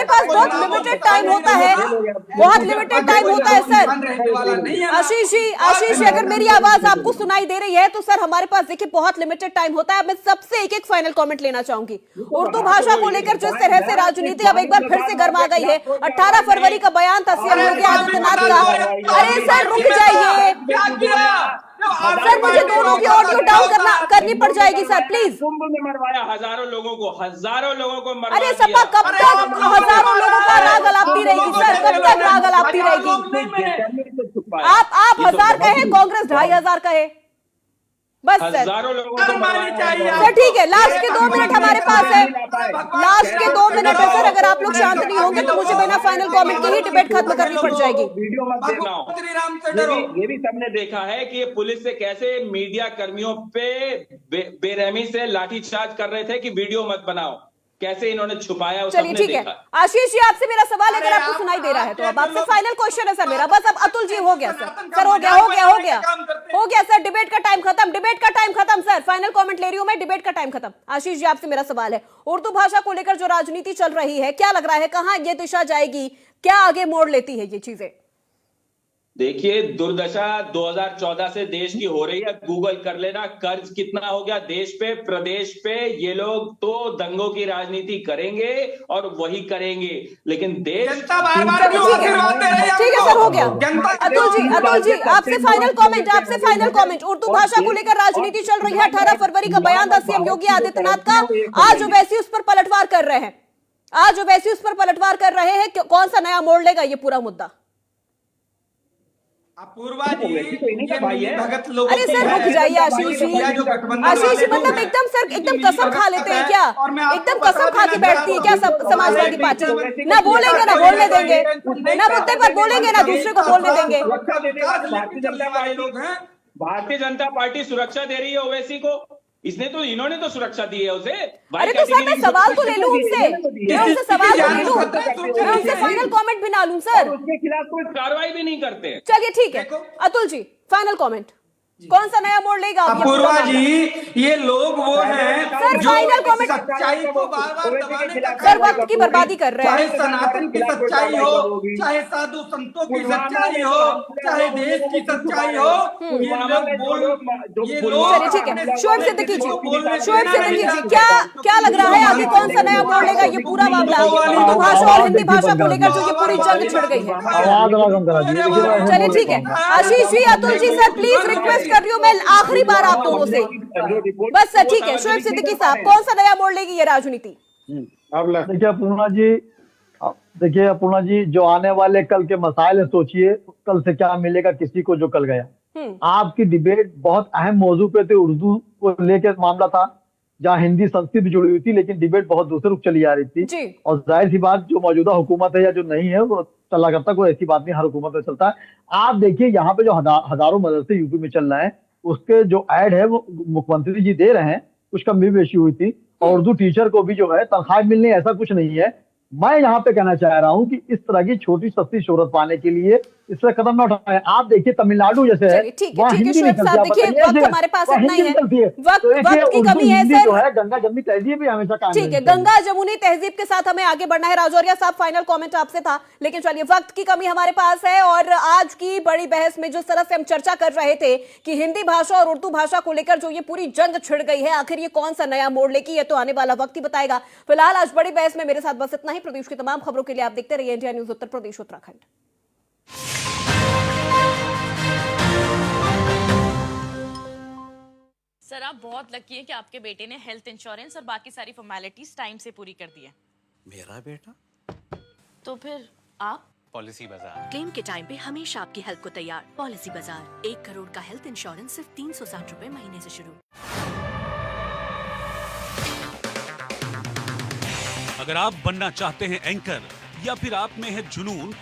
पास बहुत लिमिटेड टाइम होता है, बहुत लिमिटेड टाइम होता है सर। आशीष जी अगर मेरी आवाज आपको सुनाई दे रही है तो सर हमारे पास देखिए बहुत लिमिटेड टाइम होता है। मैं सबसे एक फाइनल कमेंट लेना चाहूंगी। उर्दू भाषा को लेकर जिस तरह से राजनीति अब एक बार फिर से गर्मा गई है। 18 फरवरी का बयान था सीएम योगी आदित्यनाथ का। अरे सर रुक जाइए सर, मुझे दोनों की ऑडियो डाउन करनी पड़ जाएगी सर प्लीज। कुंभ में मरवाया हज़ारों लोगों को मरवा अरे सपा कब तक हजारों लोगों का राग अलापती रहेगी सर, कब तक राग अलापती रहेगी? आप 1000 कहे, कांग्रेस 2500 कहे, बस सर। हजारों लोगों को मरवाया चाहिए सर ठीक है, लास्ट के 2 मिनट हमारे पास है, लास्ट के 2 मिनट है सर। अगर आप लोग शांत नहीं होंगे तो मुझे बिना फाइनल कमेंट के ही डिबेट खत्म करनी पड़ जाएगी। वीडियो मत देखना। ये भी सबने देखा है कि ये पुलिस से कैसे मीडिया कर्मियों पे बेरहमी से लाठीचार्ज कर रहे थे कि वीडियो मत बनाओ, कैसे इन्होंने छुपाया। चलिए ठीक है आशीष जी, आपसे मेरा सवाल अगर आपको सुनाई दे रहा है तो अब आपसे फाइनल क्वेश्चन है सर मेरा, बस। अब अतुल जी हो गया सर, हो गया सर, डिबेट का टाइम खत्म सर। फाइनल कमेंट ले रही हूं मैं, डिबेट का टाइम खत्म। आशीष जी आपसे मेरा सवाल है, उर्दू भाषा को लेकर जो राजनीति चल रही है, क्या लग रहा है कहां ये दिशा जाएगी, क्या आगे मोड़ लेती है ये चीजें? देखिए दुर्दशा 2014 से देश की हो रही है। गूगल कर लेना, कर्ज कितना हो गया देश पे, प्रदेश पे। ये लोग तो दंगों की राजनीति करेंगे और वही करेंगे, लेकिन देश ठीक है सर, हो गया। अतुल जी आपसे फाइनल कमेंट। उर्दू भाषा को लेकर राजनीति चल रही है, 18 फरवरी का बयान था सीएम योगी आदित्यनाथ का। आज ओवैसी उस पर पलटवार कर रहे हैं, कौन सा नया मोड़ लेगा ये पूरा मुद्दा? अपूर्वा जी, ये मिली भगत लोगों अरे सर रुक जाइए आशीष जी। आशीष जी मतलब एकदम सर एकदम कसम खा लेते हैं क्या? एकदम कसम खा के बैठती है क्या सब समाजवादी पार्टी? ना बोलेंगे ना बोलने देंगे, ना मुद्दे पर बोलेंगे ना दूसरे को बोलने देंगे। भारतीय जनता पार्टी सुरक्षा दे रही है ओवैसी को। इसने तो इन्होंने तो सुरक्षा दी है उसे। अरे तो सर मैं सवाल तो ले लूं उनसे, मैं उनसे सवाल तो ले लूं, मैं उनसे फाइनल कमेंट भी ना लूं सर? उसके खिलाफ कोई कार्रवाई भी नहीं करते। चलिए ठीक है अतुल जी, फाइनल कमेंट, कौन सा नया मोड़ लेगा? अपूर्वा जी, ये लोग वो हैं सर फाइनल कमेंट। सच्चाई को बार-बार दबाने का सर वक्त की बर्बादी कर रहे चाहे हैं। सनातन की सच्चाई हो, चाहे साधु संतों की सच्चाई हो, चाहे देश की सच्चाई हो, ये लोग चलिए ठीक है शोएब सिद्दीकी जी, शोएब सिद्दीकी जी क्या लग रहा है आगे कौन सा नया मोड़ लेगा ये पूरा मामला उर्दू भाषा और हिंदी भाषा को लेकर जो ये पूरी जंग छिड़ गई है? चलिए ठीक है Ashish ji, Atul ji, sir please request कर रही हूँ मैं आखिरी बार आप दोनों से बस सर। ठीक है शोएब सिद्दीकी साहब, कौन सा नया मोड़ लेगी ये राजनीति? देखिए अपूर्णा जी, जो आने वाले कल के मसाइल है, सोचिए कल से क्या मिलेगा किसी को जो कल गया। आपकी डिबेट बहुत अहम मौजू पे थे, उर्दू को लेकर मामला था जहाँ हिंदी संस्कृत भी जुड़ी हुई थी, लेकिन डिबेट बहुत दूसरे रुख चली आ रही थी। और जाहिर सी बात जो मौजूदा हुकूमत है या जो नहीं है वो चला करता, कोई ऐसी बात नहीं, हर हुकूमत में चलता है। आप देखिए यहाँ पे जो हजारों मदरसे यूपी में चल रहे हैं, उसके जो ऐड है वो मुख्यमंत्री जी दे रहे हैं, कुछ कमी बेशी हुई थी। और उर्दू टीचर को भी जो है तनख्वाह मिलनी, ऐसा कुछ नहीं है। मैं यहाँ पे कहना चाह रहा हूँ कि इस तरह की छोटी सस्ती शोहरत पाने के लिए इस तरह कदम न उठाएं। आप देखिए तमिलनाडु जैसे है, वहाँ हिंदी नहीं चलती, देखिए वक्त हमारे पास इतना ही है, वक्त की कमी है सर। जो है गंगा जमुनी तहजीब भी हमेशा काम ठीक है, गंगा जमुनी तहजीब के साथ हमें आगे बढ़ना है। राजौरिया साहब फाइनल कमेंट आपसे था, लेकिन चलिए वक्त की कमी हमारे पास है। और आज की बड़ी बहस में जिस तरह से हम चर्चा कर रहे थे कि हिंदी भाषा और उर्दू भाषा को लेकर जो ये पूरी जंग छिड़ गई है, आखिर ये कौन सा नया मोड़ लेगी, ये तो आने वाला वक्त ही बताएगा। फिलहाल आज बड़ी बहस में मेरे साथ बस इतना ही। प्रदेश की तमाम खबरों के लिए आप देखते रहिए India news Uttar Pradesh Uttarakhand. Sir आप बहुत लकी हैं कि आपके बेटे ने हेल्थ इंश्योरेंस और बाकी सारी फॉर्मेलिटीज टाइम से पूरी कर दी है। मेरा बेटा? तो फिर आप? पॉलिसी बाजार। क्लेम के टाइम पे हमेशा आपकी हेल्प को तैयार। पॉलिसी बाजार, 1 करोड़ का हेल्थ इंश्योरेंस सिर्फ 360 रुपए महीने से शुरू। अगर आप बनना चाहते हैं एंकर या फिर आप में है जुनून